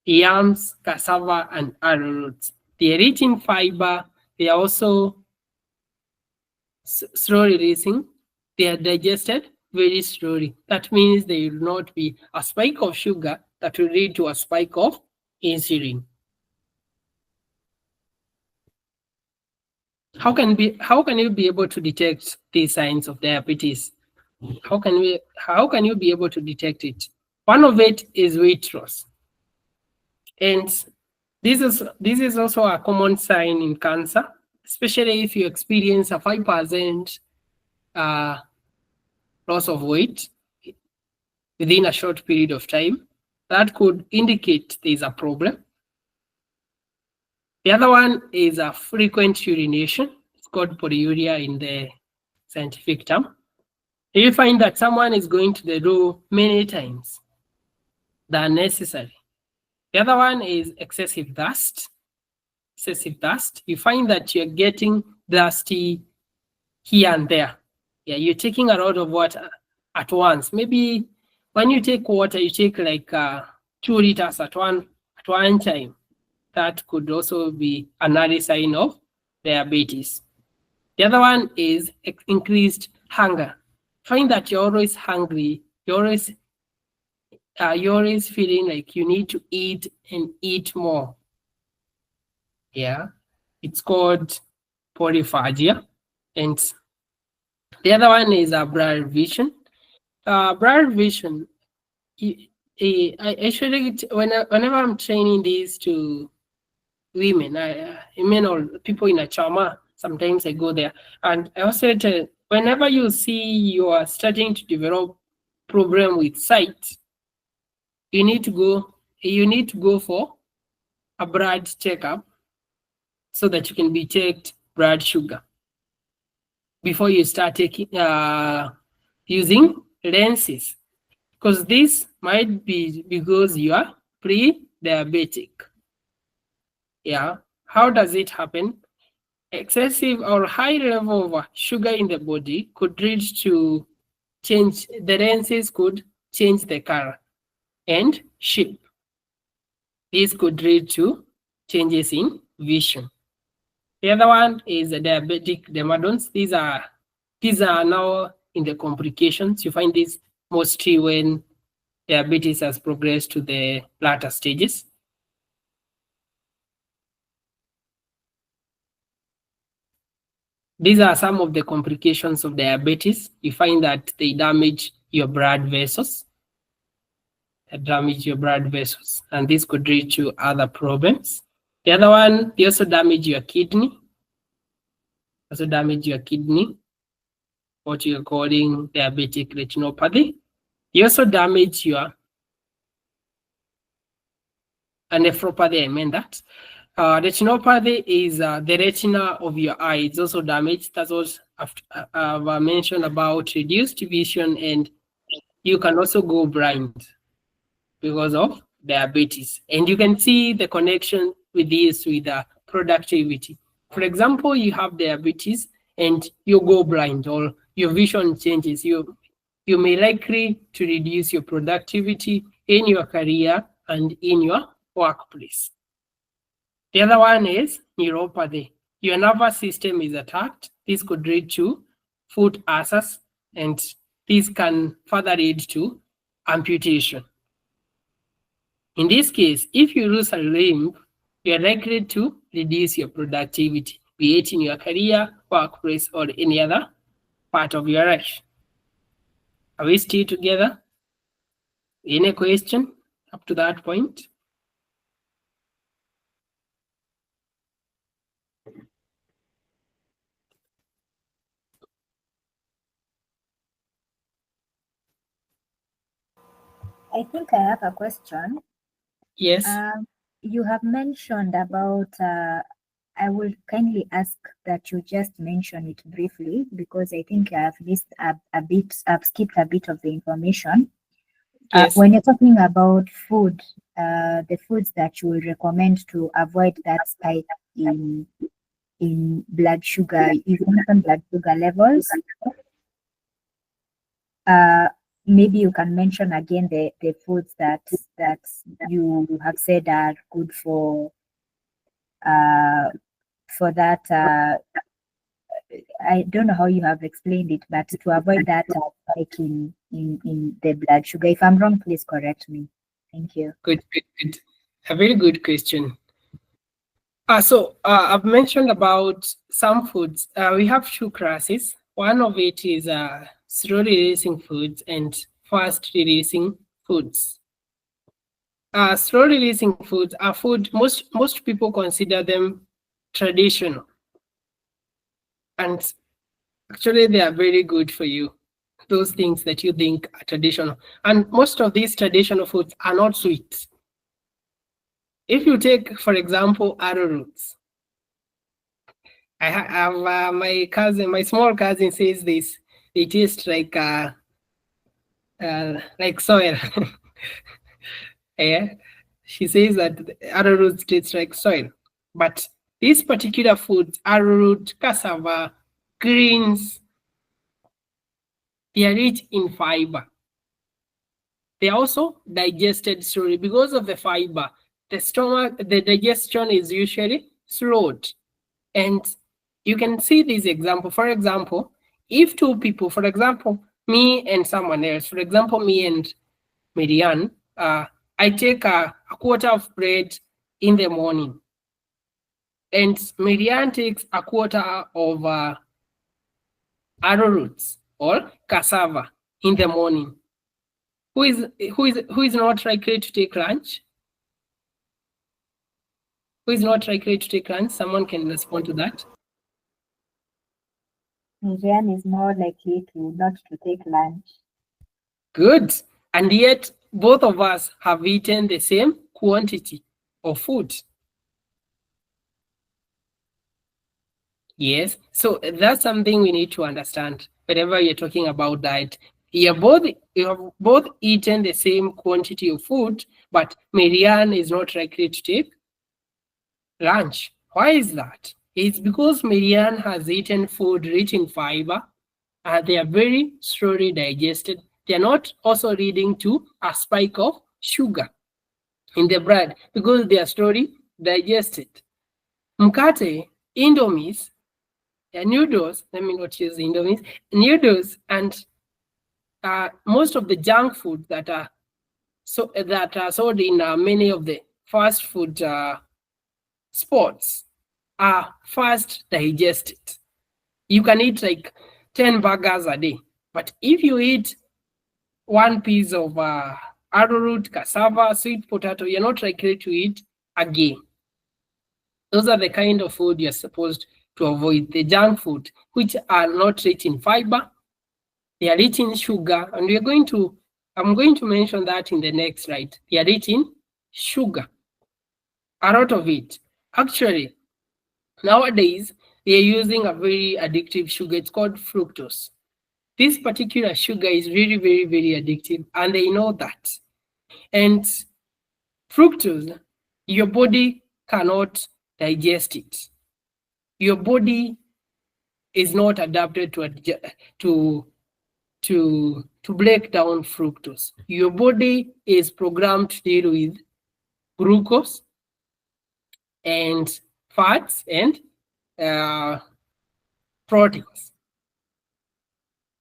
[SPEAKER 2] Yams, cassava, and arrowroot. They are rich in fiber. They are also slow releasing. They are digested very slowly. That means there will not be a spike of sugar that will lead to a spike of insulin. How can you be able to detect these signs of diabetes? How can you be able to detect it? One of it is weight loss. And this is also a common sign in cancer, especially if you experience a 5% loss of weight within a short period of time. That could indicate there's a problem. The other one is a frequent urination. It's called polyuria in the scientific term. You find that someone is going to the loo many times than necessary. The other one is excessive dust. Excessive dust. You find that you're getting dusty here and there. Yeah, you're taking a lot of water at once. Maybe when you take water, you take like 2 liters at one time. That could also be another sign of diabetes. The other one is increased hunger. Find that you're always hungry. You're always feeling like you need to eat and eat more. Yeah, it's called polyphagia. And the other one is blurred vision. Blurred vision, I actually, whenever I'm training these to women, men or people in a trauma, sometimes I go there. And I also said, whenever you see you are starting to develop problem with sight, you need to go for a blood checkup so that you can be checked blood sugar before you start taking using lenses, because this might be because you are pre-diabetic. Yeah, how does it happen? Excessive or high level of sugar in the body could lead to change. The lenses could change the color and shape. This could lead to changes in vision. The other one is the diabetic dermatomes. These are now in the complications. You find this mostly when diabetes has progressed to the latter stages. These are some of the complications of diabetes. You find that they damage your blood vessels. And this could lead to other problems. The other one, they also damage your kidney. What you're calling diabetic retinopathy. They also damage your nephropathy. I meant that. Retinopathy is the retina of your eye. It's also damaged. That's what I've mentioned about reduced vision, and you can also go blind because of diabetes. And you can see the connection with this with productivity. For example, you have diabetes and you go blind or your vision changes. You may likely to reduce your productivity in your career and in your workplace. The other one is neuropathy. Your nervous system is attacked. This could lead to foot ulcers, and this can further lead to amputation. In this case, if you lose a limb, you are likely to reduce your productivity, be it in your career, workplace, or any other part of your life. Are we still together? Any question up to that point?
[SPEAKER 1] I think I have a question.
[SPEAKER 2] Yes.
[SPEAKER 1] You have mentioned about, I will kindly ask that you just mention it briefly because I think I've missed a bit, I've skipped a bit of the information.
[SPEAKER 2] Yes.
[SPEAKER 1] When you're talking about food, the foods that you will recommend to avoid that spike in blood sugar, you mentioned blood sugar levels. Maybe you can mention again the foods that you have said are good for that. I don't know how you have explained it, but to avoid that spike in the blood sugar. If I'm wrong, please correct me. Thank you.
[SPEAKER 2] Good. A very good question. So I've mentioned about some foods. We have two classes. One of it is slow releasing foods and fast releasing foods. Slow releasing foods are food most people consider them traditional, and actually they are very good for you. Those things that you think are traditional, and most of these traditional foods are not sweet. If you take, for example, arrowroots, I have my small cousin says this. It tastes like soil. Yeah, she says that arrowroot tastes like soil. But these particular foods, arrowroot, cassava, greens, they are rich in fiber. They are also digested slowly because of the fiber. The digestion is usually slowed. And you can see this example. For example, if two people, for example, me and someone else, for example, me and Marianne, I take a quarter of bread in the morning, and Marianne takes a quarter of arrowroots or cassava in the morning. Who is not likely to take lunch? Who is not likely to take lunch? Someone can respond to that.
[SPEAKER 1] Marianne is more likely not to take lunch.
[SPEAKER 2] Good. And yet, both of us have eaten the same quantity of food. Yes. So that's something we need to understand. Whenever you're talking about diet, you have both eaten the same quantity of food, but Marianne is not likely to take lunch. Why is that? It's because Marianne has eaten food rich in fiber. They are very slowly digested. They are not also leading to a spike of sugar in the blood because they are slowly digested. Mkate, Indomies, noodles, let me not use Indomies, noodles, and most of the junk food that are sold in many of the fast food spots are fast digested. You can eat like 10 burgers a day, but if you eat one piece of arrowroot, cassava, sweet potato, you're not likely to eat again. Those are the kind of food you're supposed to avoid. The junk food, which are not rich in fiber, they are rich in sugar, and I'm going to mention that in the next slide. They are rich in sugar, a lot of it. Actually, nowadays, they are using a very addictive sugar. It's called fructose. This particular sugar is really, very, very addictive, and they know that. And fructose, your body cannot digest it. Your body is not adapted to break down fructose. Your body is programmed to deal with glucose and fats and proteins.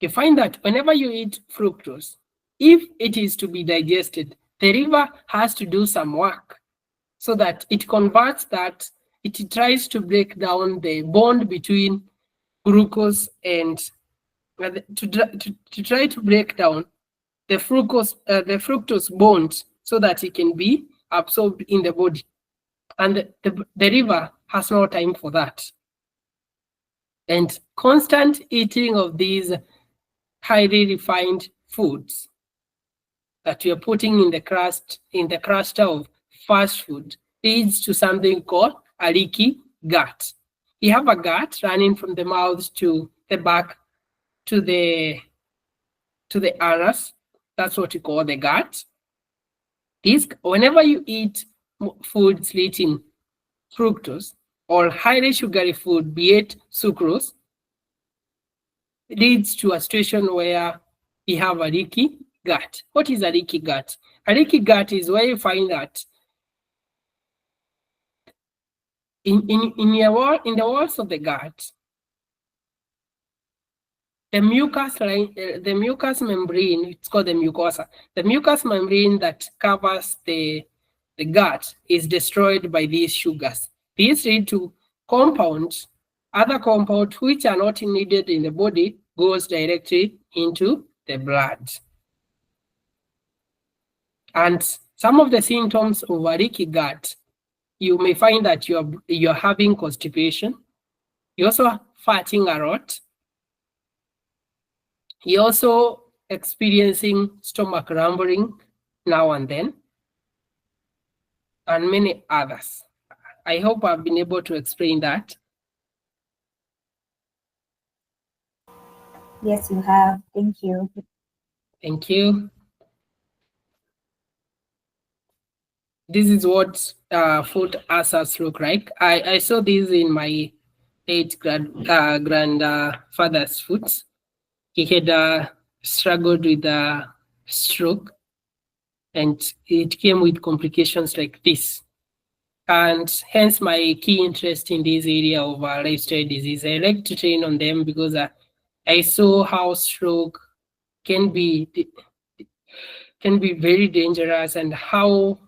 [SPEAKER 2] You find that whenever you eat fructose, if it is to be digested, the liver has to do some work so that it converts that, it tries to break down the bond between glucose and to try to break down the fructose bond so that it can be absorbed in the body. And the liver has no time for that. And constant eating of these highly refined foods that we are putting in the cluster of fast food leads to something called a leaky gut. You have a gut running from the mouth to the back to the anus. That's what we call the gut. Whenever you eat foods rich in fructose or highly sugary food, be it sucrose, leads to a situation where you have a leaky gut. What is a leaky gut? A leaky gut is where you find that in the walls of the gut, the mucus membrane, it's called the mucosa. The mucous membrane that covers the gut is destroyed by these sugars. These lead to compounds, other compounds which are not needed in the body goes directly into the blood. And some of the symptoms of a leaky gut, you may find that you're having constipation. You're also farting a lot. You're also experiencing stomach rumbling now and then, and many others. I hope I've been able to explain that.
[SPEAKER 1] Yes, you have. Thank you.
[SPEAKER 2] Thank you. This is what food ulcers look like. I saw this in my late grandfather's foods. He had struggled with a stroke, and it came with complications like this. And hence my key interest in this area of lifestyle disease. I like to train on them because I saw how stroke can be very dangerous and how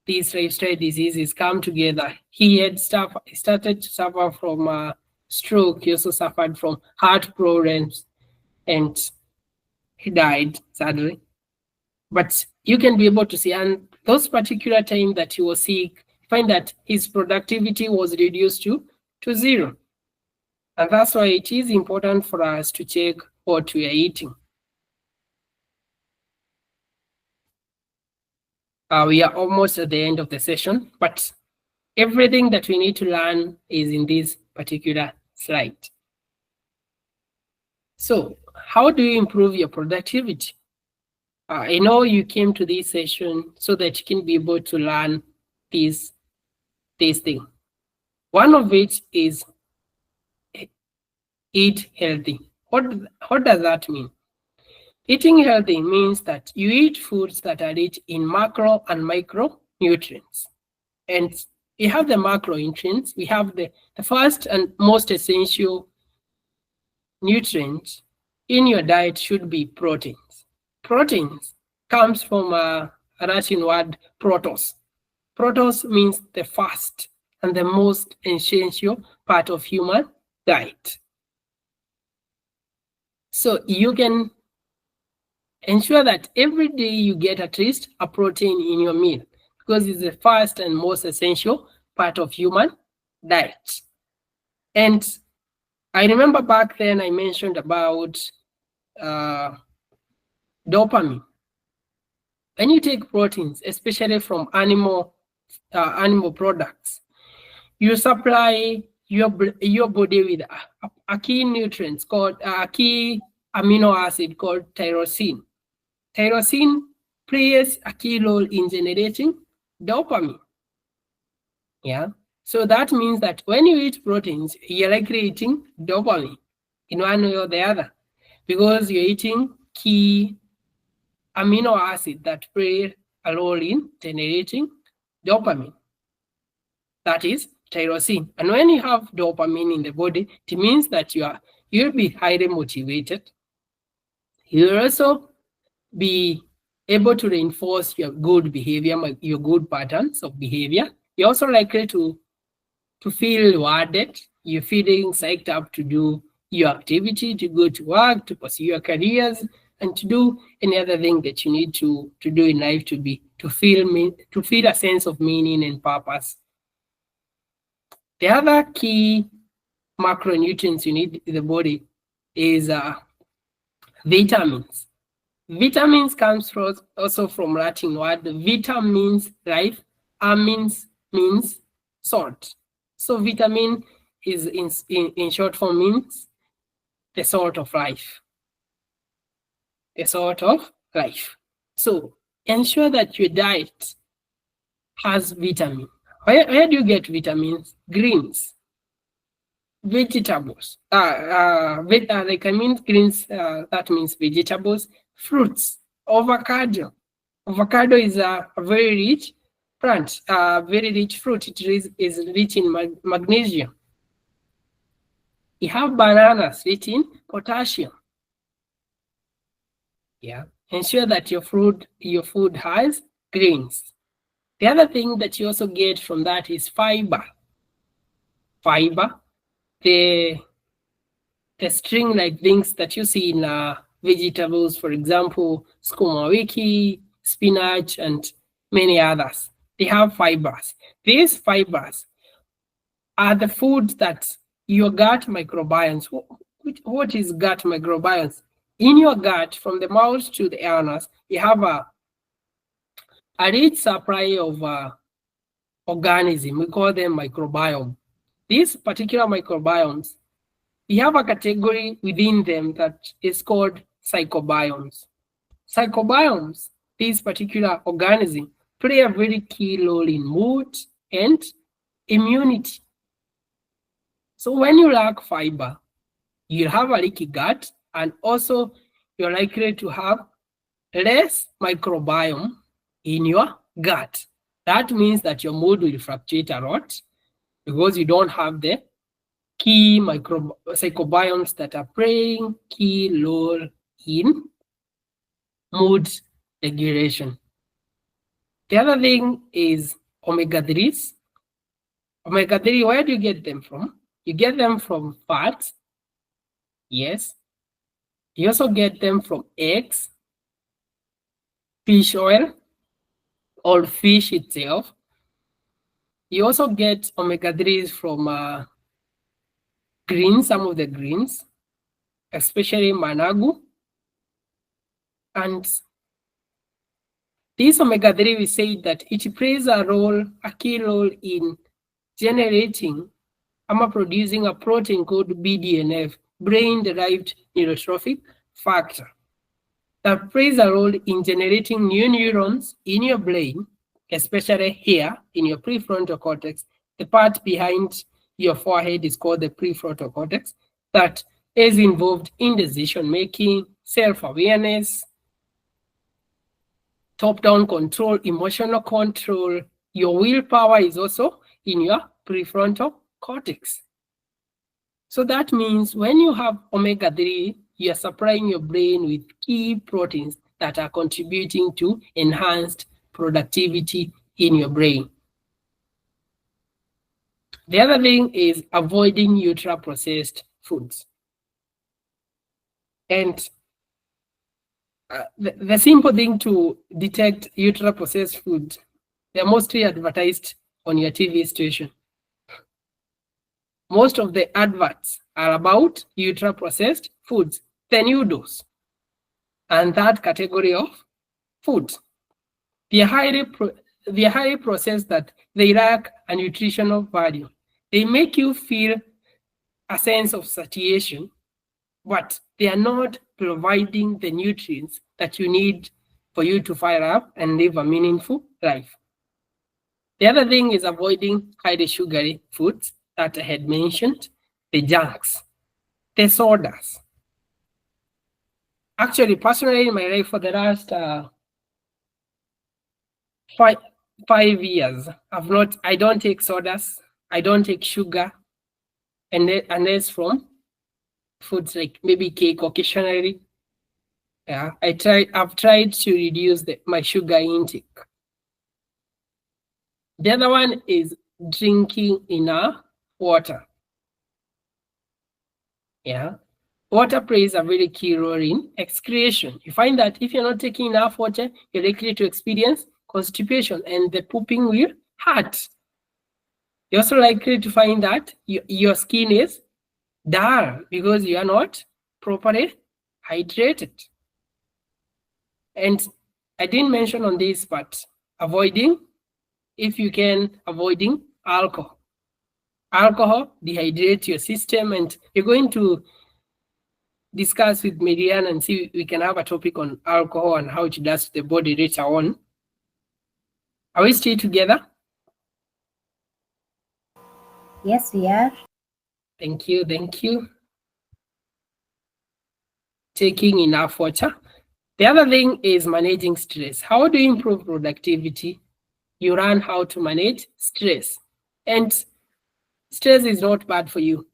[SPEAKER 2] these lifestyle diseases come together. He had started to suffer from a stroke. He also suffered from heart problems, and he died sadly. But you can be able to see, and those particular time that he was sick, find that his productivity was reduced to zero. And that's why it is important for us to check what we are eating. We are almost at the end of the session, but everything that we need to learn is in this particular slide. So how do you improve your productivity? I know you came to this session so that you can be able to learn this thing. One of it is eat healthy. What does that mean? Eating healthy means that you eat foods that are rich in macro and micronutrients. And we have the macronutrients. We have the first and most essential nutrient in your diet should be proteins. Proteins comes from a Latin word protos. Protos means the first and the most essential part of human diet. So you can ensure that every day you get at least a protein in your meal because it's the first and most essential part of human diet. And I remember back then I mentioned about dopamine. When you take proteins, especially from animal products, you supply your body with a key nutrient called a key amino acid called tyrosine. Tyrosine plays a key role in generating dopamine. Yeah. So that means that when you eat proteins, you're likely eating dopamine in one way or the other because you're eating key amino acid that play a role in generating dopamine. That is tyrosine. And when you have dopamine in the body, it means that you'll be highly motivated. You'll also be able to reinforce your good behavior, your good patterns of behavior. You're also likely to feel rewarded. You're feeling psyched up to do your activity, to go to work, to pursue your careers, and to do any other thing that you need to do in life to feel a sense of meaning and purpose. The other key macronutrients you need in the body is vitamins. Vitamins comes also from Latin word. Vita means life, amins means salt. So vitamin is in short form means the salt of life. The salt of life. So ensure that your diet has vitamin. Where do you get vitamins? Greens, vegetables. Greens, that means vegetables, fruits, avocado. Avocado is a very rich plant, very rich fruit. It is rich in magnesium. You have bananas rich in potassium. Yeah. Ensure that your food has greens. The other thing that you also get from that is fiber. Fiber, the string-like things that you see in vegetables, for example, sukuma wiki, spinach, and many others. They have fibers. These fibers are the foods that your gut microbiomes. What is gut microbiomes? In your gut, from the mouth to the anus, you have a rich supply of organisms. We call them microbiome. These particular microbiomes, we have a category within them that is called psychobiomes. Psychobiomes, these particular organisms, play a very key role in mood and immunity. So when you lack fiber, you'll have a leaky gut, and also you're likely to have less microbiome in your gut. That means that your mood will fluctuate a lot because you don't have the key psychobiomes that are playing key role in mood regulation. The other thing is omega-3s. Omega-3, where do you get them from? You get them from fats. Yes. You also get them from eggs, fish oil, or fish itself. You also get omega-3s from greens, some of the greens, especially managu. And this omega-3, we say that it plays a key role in generating producing a protein called BDNF, brain-derived neurotrophic factor, that plays a role in generating new neurons in your brain, especially here in your prefrontal cortex. The part behind your forehead is called the prefrontal cortex, that is involved in decision-making, self-awareness, top-down control, emotional control. Your willpower is also in your prefrontal cortex. So that means when you have omega-3, you are supplying your brain with key proteins that are contributing to enhanced productivity in your brain. The other thing is avoiding ultra-processed foods. And the simple thing to detect ultra-processed food, they're mostly advertised on your TV station. Most of the adverts are about ultra-processed foods, the noodles, and that category of foods. They are highly processed that they lack a nutritional value. They make you feel a sense of satiation, but they are not providing the nutrients that you need for you to fire up and live a meaningful life. The other thing is avoiding highly sugary foods that I had mentioned, the junks, the sodas. Actually, personally, in my life for the last 5 years, I don't take sodas, I don't take sugar, unless from foods like maybe cake occasionally. Yeah, I've tried to reduce my sugar intake. The other one is drinking enough water. Yeah, water plays a very key role in excretion. You find that if you're not taking enough water, you're likely to experience constipation and the pooping will hurt. You're also likely to find that your skin is dull because you are not properly hydrated. And I didn't mention on this, but avoiding, if you can, avoiding alcohol. Alcohol dehydrates your system, and you're going to discuss with Marianne and see if we can have a topic on alcohol and how it does to the body later on. Are we still together?
[SPEAKER 1] Yes, we are.
[SPEAKER 2] Thank you, thank you. Taking enough water. The other thing is managing stress. How do you improve productivity? You learn how to manage stress. And stress is not bad for you.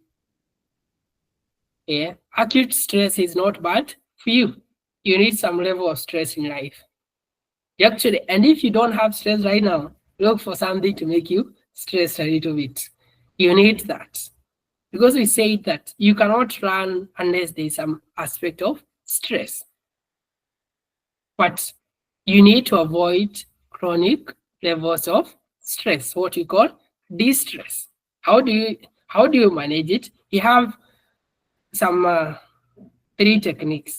[SPEAKER 2] Yeah, acute stress is not bad for you. You need some level of stress in life. Actually, and if you don't have stress right now, look for something to make you stressed a little bit. You need that. Because we say that you cannot run unless there's some aspect of stress. But you need to avoid chronic levels of stress, what we call distress. How do you manage it? You have some 3 techniques,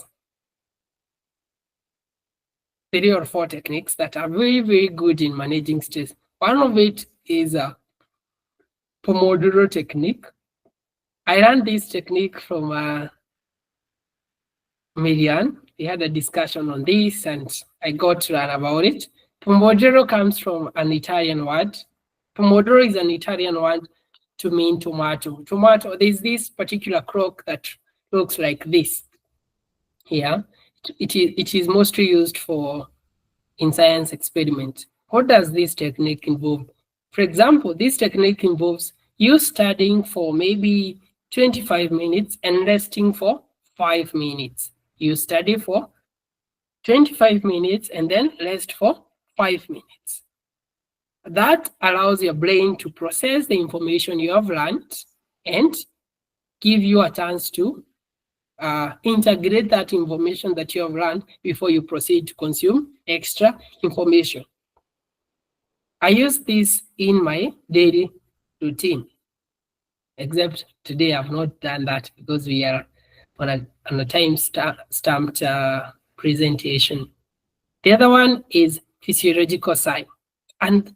[SPEAKER 2] 3 or 4 techniques that are very, very good in managing stress. One of it is a Pomodoro technique. I learned this technique from Marianne. We had a discussion on this and I got to learn about it. Pomodoro comes from an Italian word. Pomodoro is an Italian word to mean tomato. Tomato, there's this particular crock that looks like this. Yeah, it is mostly used in science experiment. What does this technique involve? For example, this technique involves you studying for maybe 25 minutes and resting for 5 minutes. You study for 25 minutes and then rest for 5 minutes. That allows your brain to process the information you have learned and give you a chance to integrate that information that you have learned before you proceed to consume extra information. I use this in my daily routine, except today I've not done that because we are on a time stamped presentation. The other one is physiological sign. And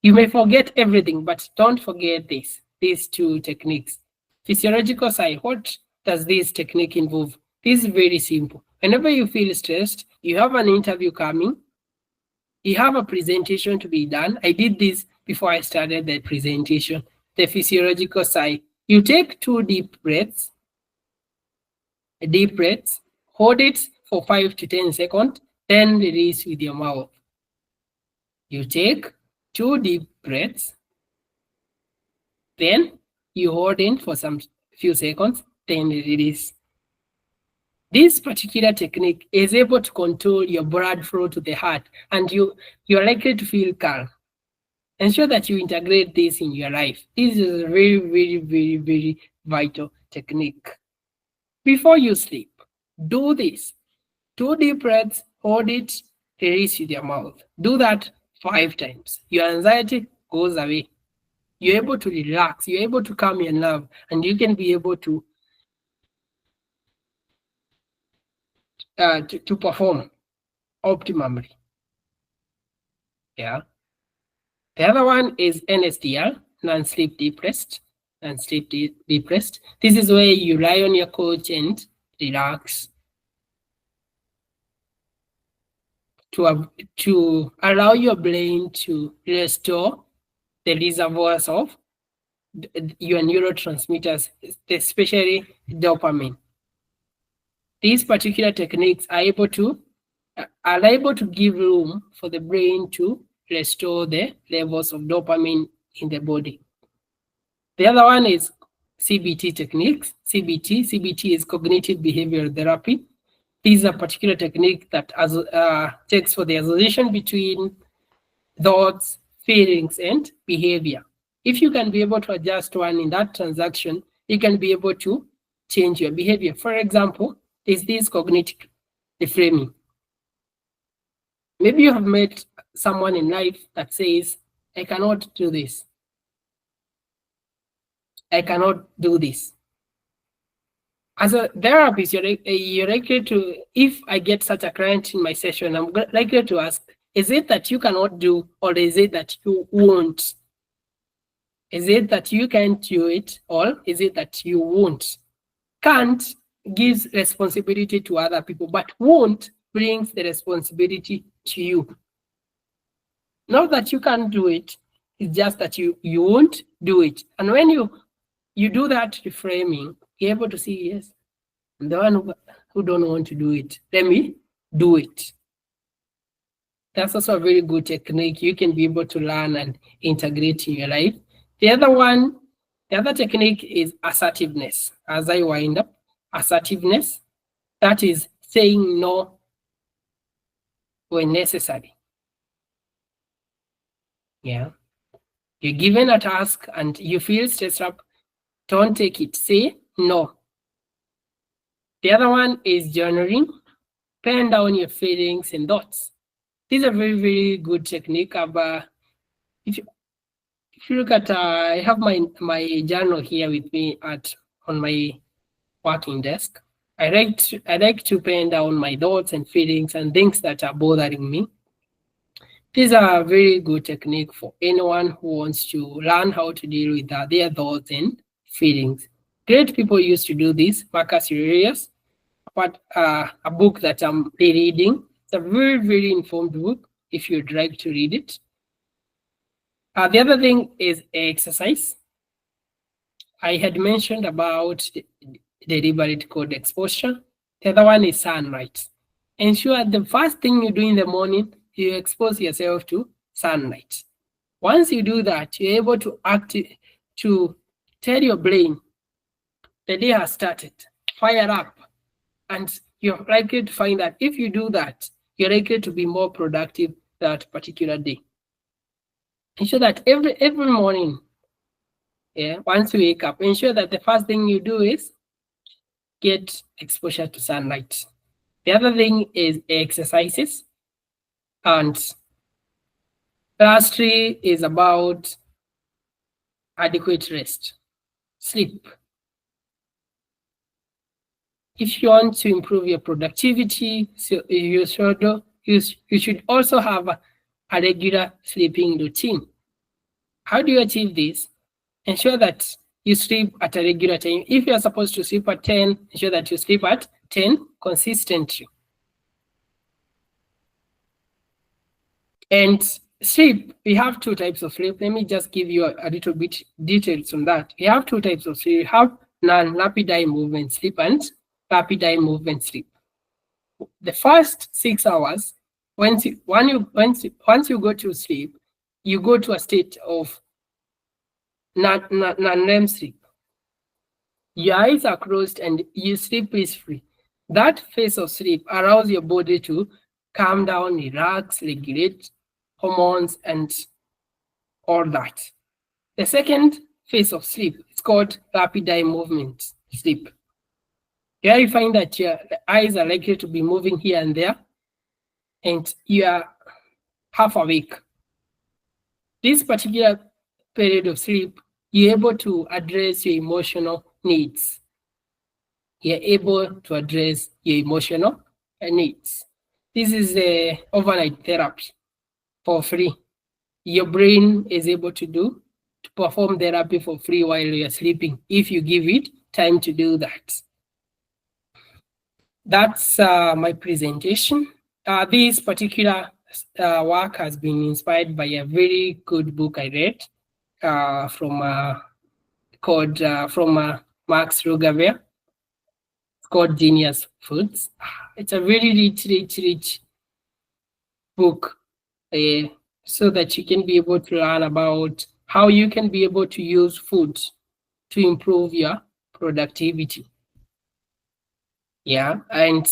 [SPEAKER 2] you may forget everything, but don't forget these 2 techniques. Physiological sign, what does this technique involve? This is very simple. Whenever you feel stressed, you have an interview coming, you have a presentation to be done. I did this before I started the presentation. The physiological sign. You take 2 deep breaths, hold it for 5 to 10 seconds, then release with your mouth. You take 2 deep breaths, then you hold in for some few seconds, then release. This particular technique is able to control your blood flow to the heart, and you are likely to feel calm. Ensure that you integrate this in your life. This is a very, very, very, very vital technique. Before you sleep, do this. 2 deep breaths, hold it, release with your mouth. Do that 5 times. Your anxiety goes away. You're able to relax. You're able to calm your nerve, and you can be able to perform optimally. Yeah. The other one is NSDR, non-sleep deep rest. Non-sleep deep rest. This is where you lie on your couch and relax to allow your brain to restore the reservoirs of your neurotransmitters, especially dopamine. These particular techniques are able to give room for the brain to restore the levels of dopamine in the body. The other one is CBT techniques. CBT is cognitive behavioral therapy. this is a particular technique that checks for the association between thoughts, feelings, and behavior. If you can be able to adjust one in that transaction, you can be able to change your behavior. For example, is this cognitive reframing. Maybe you have met someone in life that says, I cannot do this. I cannot do this. As a therapist, you're likely to, if I get such a client in my session, I'm likely to ask, is it that you cannot do, or is it that you won't? Is it that you can't do it, or is it that you won't? Can't gives responsibility to other people, but won't brings the responsibility to you. Not that you can't do it, it's just that you won't do it. And when you do that reframing, you're able to see, yes, I'm the one who don't want to do it. Let me do it. That's also a very good technique you can be able to learn and integrate in your life. The other technique is assertiveness. As I wind up, assertiveness, that is saying no when necessary. Yeah. You're given a task and you feel stressed up, don't take it. Say no. The other one is journaling. Pen down your feelings and thoughts. This is a very, very good technique. If you look at, I have my journal here with me on my working desk. I like to pen down my thoughts and feelings and things that are bothering me. These are a very good technique for anyone who wants to learn how to deal with their thoughts and feelings. Great people used to do this. Marcus Aurelius, but a book that I'm reading. It's a very, very informed book if you'd like to read it. The other thing is exercise. I had mentioned about the deliberate code exposure. The other one is sunlight. Ensure the first thing you do in the morning, you expose yourself to sunlight. Once you do that, you're able to tell your brain the day has started, fire up. And you're likely to find that if you do that, you're likely to be more productive that particular day. Ensure that every morning, once you wake up, ensure that the first thing you do is get exposure to sunlight. The other thing is exercises. And lastly is about adequate rest, sleep. If you want to improve your productivity, so you should also have a regular sleeping routine. How do you achieve this? Ensure that you sleep at a regular time. If you're supposed to sleep at 10, ensure that you sleep at 10 consistently. And sleep, we have two types of sleep. Let me just give you a little bit details on that. We have two types of sleep. We have non-rapid eye movement sleep and rapid eye movement sleep. The first 6 hours, once you go to sleep, you go to a state of non-REM sleep. Your eyes are closed and you sleep peacefully. That phase of sleep allows your body to calm down, relax, regulate hormones, and all that. The second phase of sleep is called rapid eye movement sleep. Here you find that the eyes are likely to be moving here and there, and you are half awake. This particular period of sleep, you're able to address your emotional needs. You're able to address your emotional needs. This is a overnight therapy for free. Your brain is able to perform therapy for free while you're sleeping, if you give it time to do that. That's my presentation. This particular work has been inspired by a very good book I read from Max Roggeveld. It's called Genius Foods. It's a very rich book, so that you can be able to learn about how you can be able to use food to improve your productivity. Yeah, and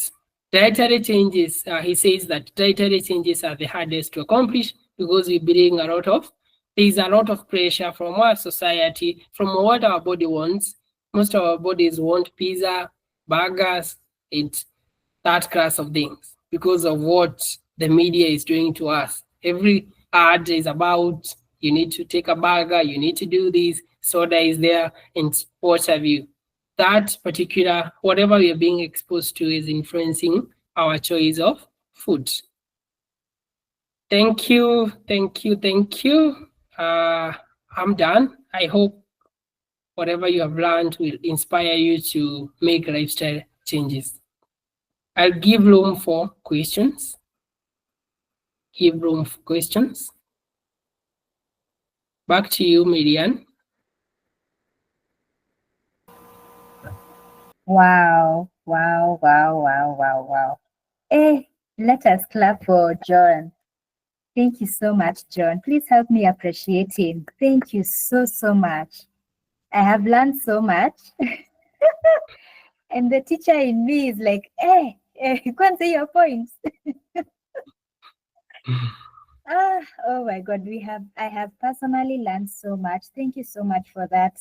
[SPEAKER 2] Dietary changes, he says that dietary changes are the hardest to accomplish because we bring there's a lot of pressure from our society, from what our body wants. Most of our bodies want pizza, burgers, and that class of things because of what the media is doing to us. Every ad is about you need to take a burger, you need to do this, soda is there, and what have you. That particular, whatever we are being exposed to is influencing our choice of food. Thank you, thank you, thank you. I'm done. I hope whatever you have learned will inspire you to make lifestyle changes. I'll give room for questions. Give room for questions. Back to you, Marianne.
[SPEAKER 1] Wow, wow, wow, wow, wow, wow. Let us clap for John. Thank you so much, John. Please help me appreciate him. Thank you so, so much. I have learned so much. And the teacher in me is like, you can't say your points. Oh my God, I have personally learned so much. Thank you so much for that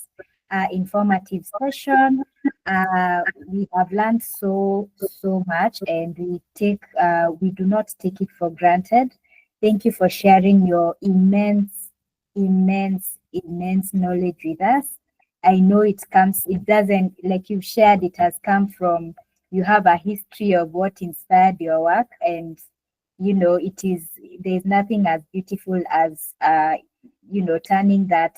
[SPEAKER 1] informative session. We have learned so much, and we do not take it for granted. Thank you for sharing your immense knowledge with us. I know it doesn't, like you've shared, it has come from, you have a history of what inspired your work, and there's nothing as beautiful as turning that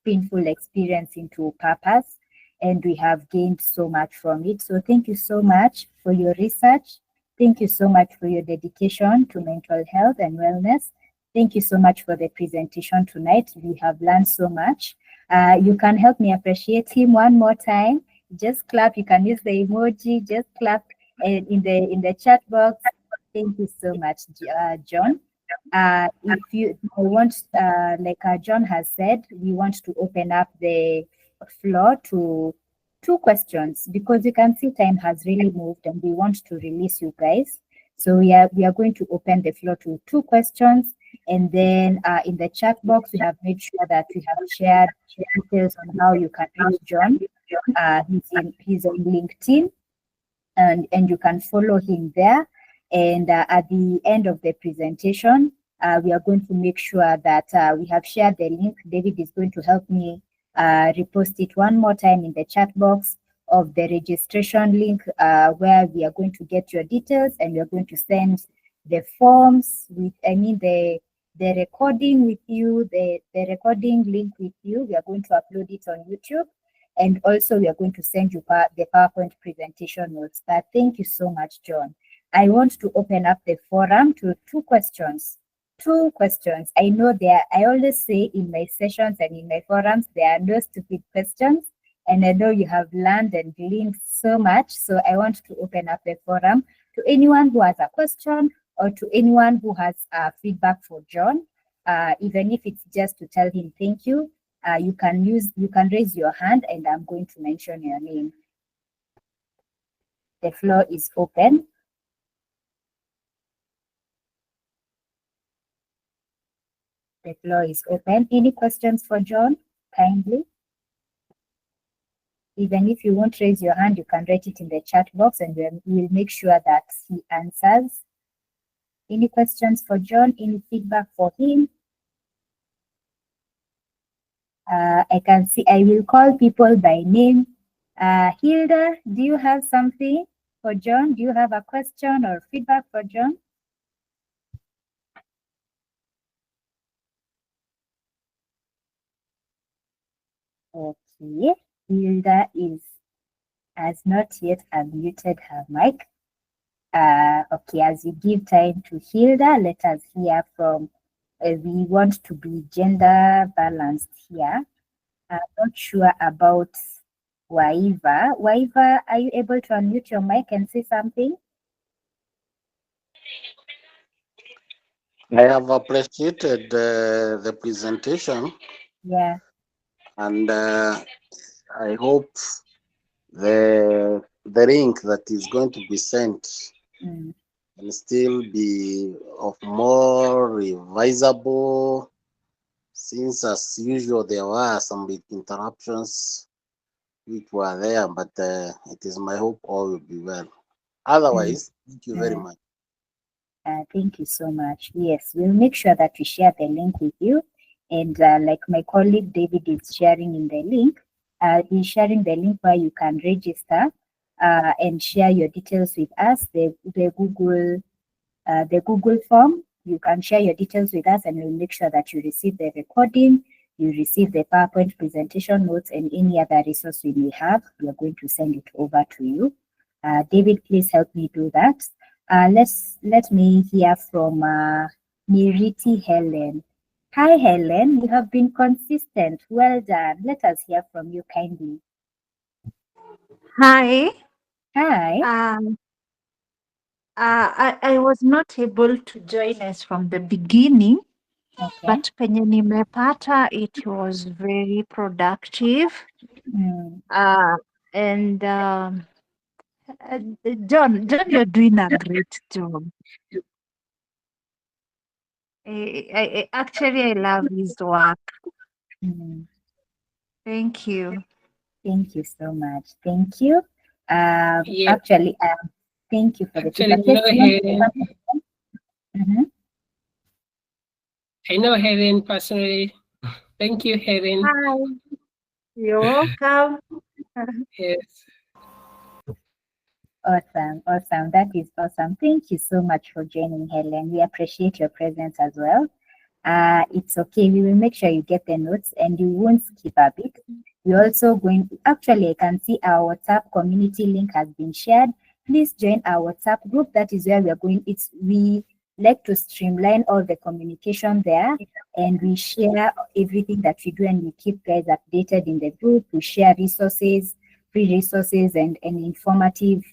[SPEAKER 1] painful experience into purpose, and we have gained so much from it. So thank you so much for your research. Thank you so much for your dedication to mental health and wellness. Thank you so much for the presentation tonight. We have learned so much. You can help me appreciate him one more time. Just clap. You can use the emoji. Just clap in the chat box. Thank you so much, John. If you want, like John has said, we want to open up the floor to 2 questions, because you can see time has really moved and we want to release you guys. So we are going to open the floor to 2 questions, and then in the chat box we have made sure that we have shared details on how you can reach John. He's on LinkedIn, and you can follow him there. And at the end of the presentation, we are going to make sure that we have shared the link. David is going to help me repost it one more time in the chat box of the registration link, where we are going to get your details, and we are going to send the forms with, the recording with you, the recording link with you. We are going to upload it on YouTube, and also we are going to send you the PowerPoint presentation notes. But thank you so much, John. I want to open up the forum to 2 questions. 2 questions. I know I always say in my sessions and in my forums, there are no stupid questions. And I know you have learned and gleaned so much. So I want to open up the forum to anyone who has a question, or to anyone who has feedback for John. Even if it's just to tell him thank you, you can raise your hand and I'm going to mention your name. The floor is open. The floor is open. Any questions for John? Kindly. Even if you won't raise your hand, you can write it in the chat box and we'll make sure that he answers. Any questions for John? Any feedback for him? I can see, I will call people by name. Hilda, do you have something for John? Do you have a question or feedback for John? Okay, Hilda has not yet unmuted her mic. Okay, as you give time to Hilda, let us hear from, we want to be gender balanced here. I'm not sure about Waiva. Waiva, are you able to unmute your mic and say something?
[SPEAKER 3] I have appreciated the presentation.
[SPEAKER 1] Yeah.
[SPEAKER 3] And I hope the link that is going to be sent
[SPEAKER 1] Mm.
[SPEAKER 3] and still be of more revisable, since as usual there were some big interruptions which were there, but it is my hope all will be well. Otherwise, thank you very
[SPEAKER 1] Mm.
[SPEAKER 3] much.
[SPEAKER 1] Thank you so much. Yes, we'll make sure that we share the link with you. And like my colleague David is sharing in the link, he's sharing the link where you can register and share your details with us. The Google form. You can share your details with us, and we'll make sure that you receive the recording, you receive the PowerPoint presentation notes, and any other resource we may have. We are going to send it over to you. David, please help me do that. Let me hear from Miriti Helen. Hi, Helen. You have been consistent. Well done. Let us hear from you kindly.
[SPEAKER 5] Hi.
[SPEAKER 1] Hi.
[SPEAKER 5] I was not able to join us from the beginning,
[SPEAKER 1] Okay.
[SPEAKER 5] but penye nimepata, it was very productive.
[SPEAKER 1] Mm.
[SPEAKER 5] And John, you're doing a great job. Actually, I love his work.
[SPEAKER 1] Mm.
[SPEAKER 5] Thank you.
[SPEAKER 1] Thank you so much. Thank you.
[SPEAKER 2] Yeah.
[SPEAKER 1] Actually, thank you for the
[SPEAKER 2] Actually,
[SPEAKER 1] feedback.
[SPEAKER 2] I know
[SPEAKER 1] Yes,
[SPEAKER 2] Helen.
[SPEAKER 1] Mhm.
[SPEAKER 2] I know Helen personally. Thank you, Helen.
[SPEAKER 5] Hi. You're welcome.
[SPEAKER 2] Yes.
[SPEAKER 1] Awesome, awesome. That is awesome. Thank you so much for joining, Helen. We appreciate your presence as well. It's okay. We will make sure you get the notes and you won't skip a bit. We're also going, actually, I can see our WhatsApp community link has been shared. Please join our WhatsApp group. That is where we are going. We like to streamline all the communication there, and we share everything that we do, and we keep guys updated in the group. We share resources, free resources, and informative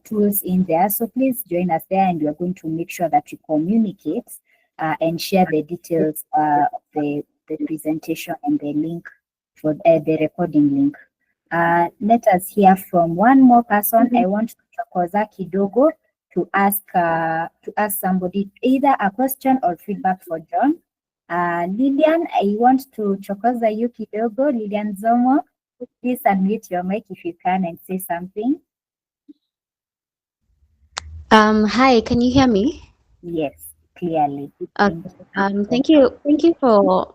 [SPEAKER 1] tools in there. So please join us there, and we are going to make sure that you communicate and share the details of the presentation and the link for the recording link. Let us hear from one more person. I want Chokoza Kidogo to ask somebody either a question or feedback for John. Lillian, I want to Chokoza you Kidogo. Lillian Zomo, please unmute your mic if you can and say something.
[SPEAKER 6] Hi, can you hear me?
[SPEAKER 1] Yes, clearly.
[SPEAKER 6] Thank you for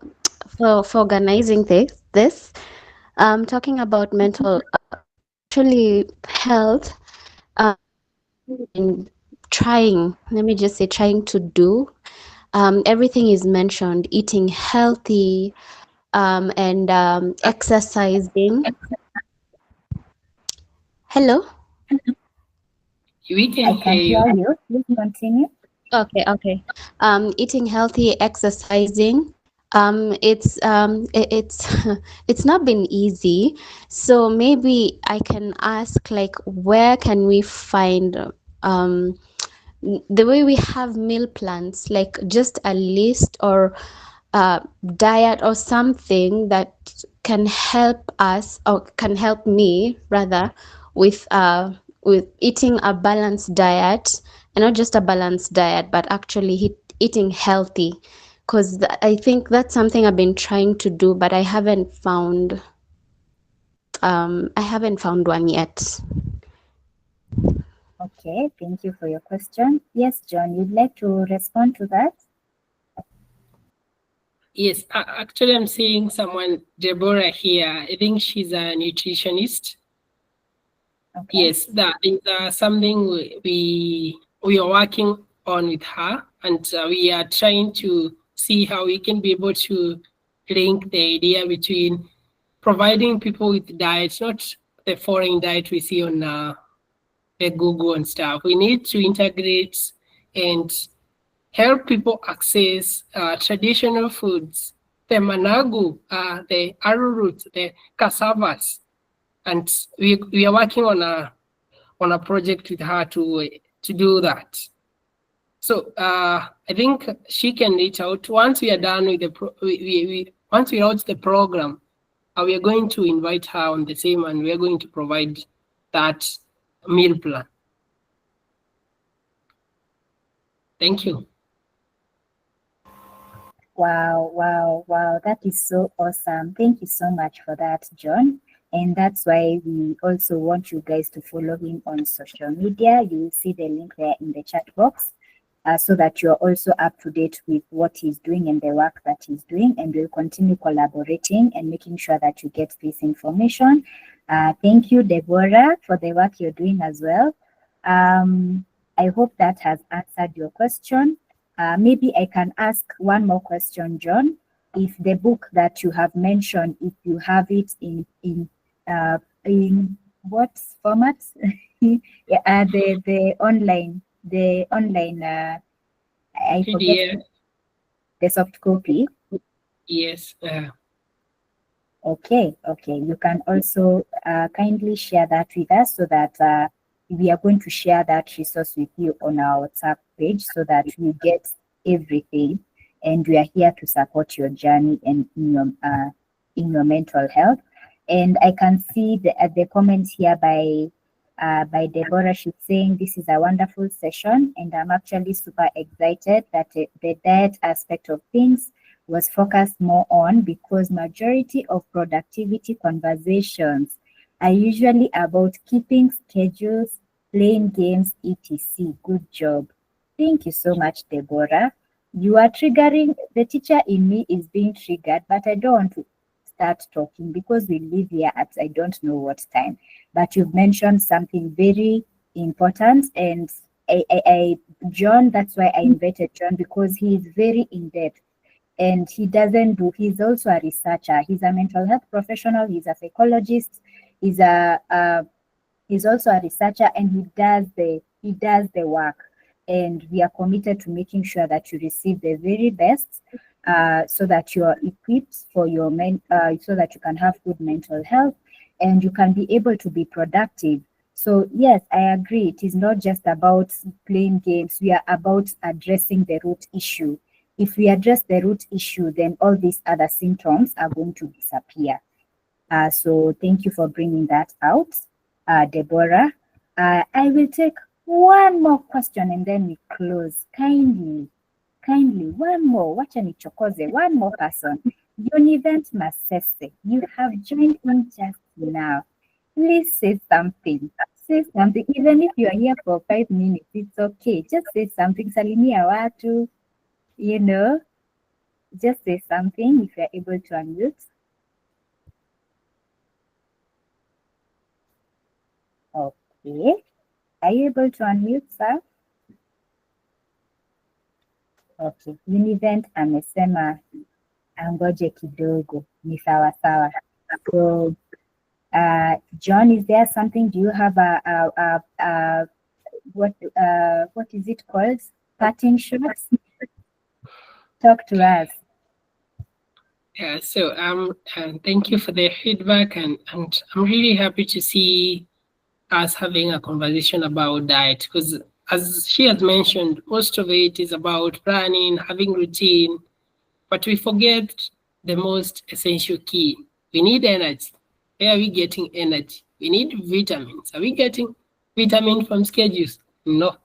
[SPEAKER 6] organizing this. Talking about mental actually health, and trying to do everything is mentioned: eating healthy, and exercising. Hello?
[SPEAKER 2] We can
[SPEAKER 1] I can
[SPEAKER 2] hear
[SPEAKER 1] hear
[SPEAKER 2] you.
[SPEAKER 1] you. Please continue.
[SPEAKER 6] Okay. Eating healthy, exercising. It's it's not been easy. So maybe I can ask, like, where can we find the way we have meal plans, like just a list or diet or something that can help us, or can help me rather, with eating a balanced diet, and not just a balanced diet, but actually eating healthy, because I think that's something I've been trying to do, but I haven't found one yet.
[SPEAKER 1] Okay, thank you for your question. Yes, John, you'd like to respond to that?
[SPEAKER 2] Yes, actually, I'm seeing someone, Deborah, here. I think she's a nutritionist.
[SPEAKER 1] Okay.
[SPEAKER 2] Yes, that is something we are working on with her, and we are trying to see how we can be able to link the idea between providing people with diets, not the foreign diet we see on the Google and stuff. We need to integrate and help people access traditional foods, the managu, the arrowroot, the cassavas, and we are working on a project with her to do that. So I think she can reach out once we are done with the once we launch the program. We are going to invite her on the same, and we are going to provide that meal plan. Thank you.
[SPEAKER 1] Wow, wow, wow. That is so awesome. Thank you so much for that, John. And that's why we also want you guys to follow him on social media. You will see the link there in the chat box, so that you're also up to date with what he's doing and the work that he's doing. And we'll continue collaborating and making sure that you get this information. Thank you, Deborah, for the work you're doing as well. I hope that has answered your question. Maybe I can ask one more question, John. If the book that you have mentioned, if you have it in what format? Yeah, the online, I forget
[SPEAKER 2] PDF.
[SPEAKER 1] the soft copy.
[SPEAKER 2] Yes.
[SPEAKER 1] Okay. You can also kindly share that with us, so that we are going to share that resource with you on our WhatsApp page, so that you get everything, and we are here to support your journey and in your mental health. And I can see the comments here by Deborah. She's saying this is a wonderful session, and I'm actually super excited that the diet aspect of things was focused more on, because majority of productivity conversations are usually about keeping schedules, playing games, etc. Good job. Thank you so much, Deborah. You are triggering, the teacher in me is being triggered, but I don't want to start talking because we live here at I don't know what time. But you've mentioned something very important, and John, that's why I invited John, because he is very in-depth. And he's also a researcher. He's a mental health professional. He's a psychologist. He's also a researcher, and he does the work. And we are committed to making sure that you receive the very best, so that you are equipped for your so that you can have good mental health and you can be able to be productive. So yes, I agree. It is not just about playing games. We are about addressing the root issue. If we address the root issue, then all these other symptoms are going to disappear. So thank you for bringing that out, Deborah. I will take one more question and then we close. Kindly, one more. Wacha nichokoze, one more person. Univent Masese, you have joined in just now. Please say something. Say something. Even if you are here for 5 minutes, it's okay. Just say something. Salimia watu. Just say something if you're able to unmute. Okay. Are you able to unmute, sir? Okay. Univent amesema angoje kidogo. Ni sawa sawa. So, John, is there something? Do you have what is it called? Parting shots? Talk to us.
[SPEAKER 2] Yeah, so thank you for the feedback, and I'm really happy to see us having a conversation about diet, because as she has mentioned, most of it is about planning, having routine, but we forget the most essential key. We need energy. Where are we getting energy? We need vitamins. Are we getting vitamin from schedules? No.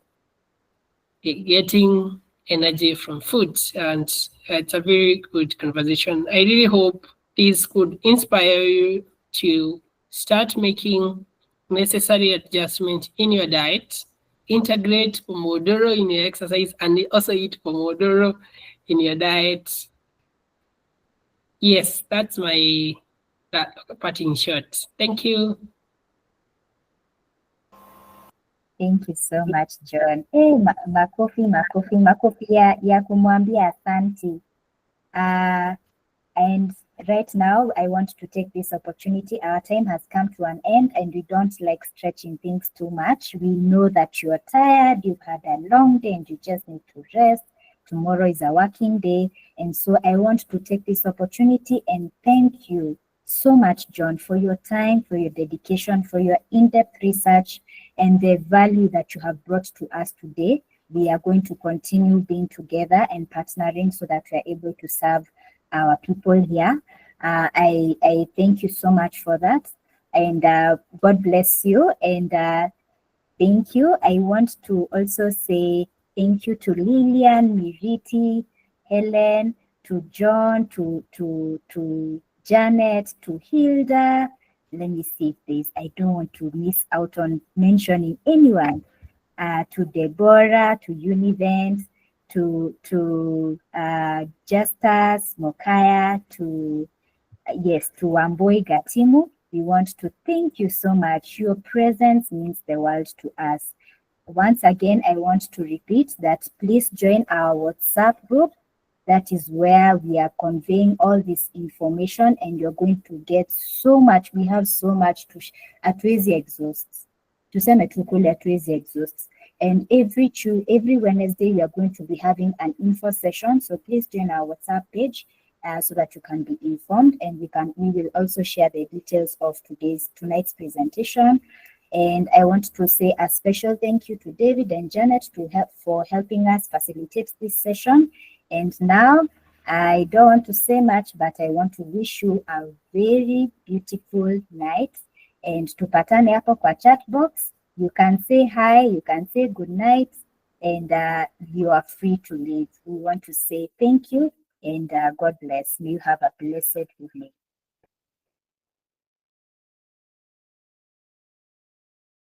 [SPEAKER 2] We're getting energy from food, and it's a very good conversation. I really hope this could inspire you to start making necessary adjustments in your diet, integrate Pomodoro in your exercise, and also eat Pomodoro in your diet. Yes, that's my parting shot. Thank you.
[SPEAKER 1] Thank you so much, John. Hey, makofi ya kumwambia asanti. And right now, I want to take this opportunity. Our time has come to an end, and we don't like stretching things too much. We know that you are tired, you've had a long day, and you just need to rest. Tomorrow is a working day. And so I want to take this opportunity and thank you so much, John, for your time, for your dedication, for your in-depth research, and the value that you have brought to us today. We are going to continue being together and partnering so that we are able to serve our people here. I thank you so much for that, and God bless you, and thank you. I want to also say thank you to Lillian, Miriti, Helen, to John, to Janet, to Hilda. Let me see if I don't want to miss out on mentioning anyone. To Deborah, to Univent, to Justus Mokaya, to Wamboi Gatimu. We want to thank you so much. Your presence means the world to us. Once again, I want to repeat that please join our WhatsApp group. That is where we are conveying all this information, and you're going to get so much. We have so much to Hatuwezi exhausts. Tuseme tu kule hatuwezi exhausts. And every Wednesday, we are going to be having an info session. So please join our WhatsApp page so that you can be informed, and we will also share the details of tonight's presentation. And I want to say a special thank you to David and Janet for helping us facilitate this session. And now, I don't want to say much, but I want to wish you a very beautiful night. And tupatane hapo kwa chat box. You can say hi, you can say good night, and you are free to leave. We want to say thank you, and God bless. May you have a blessed evening.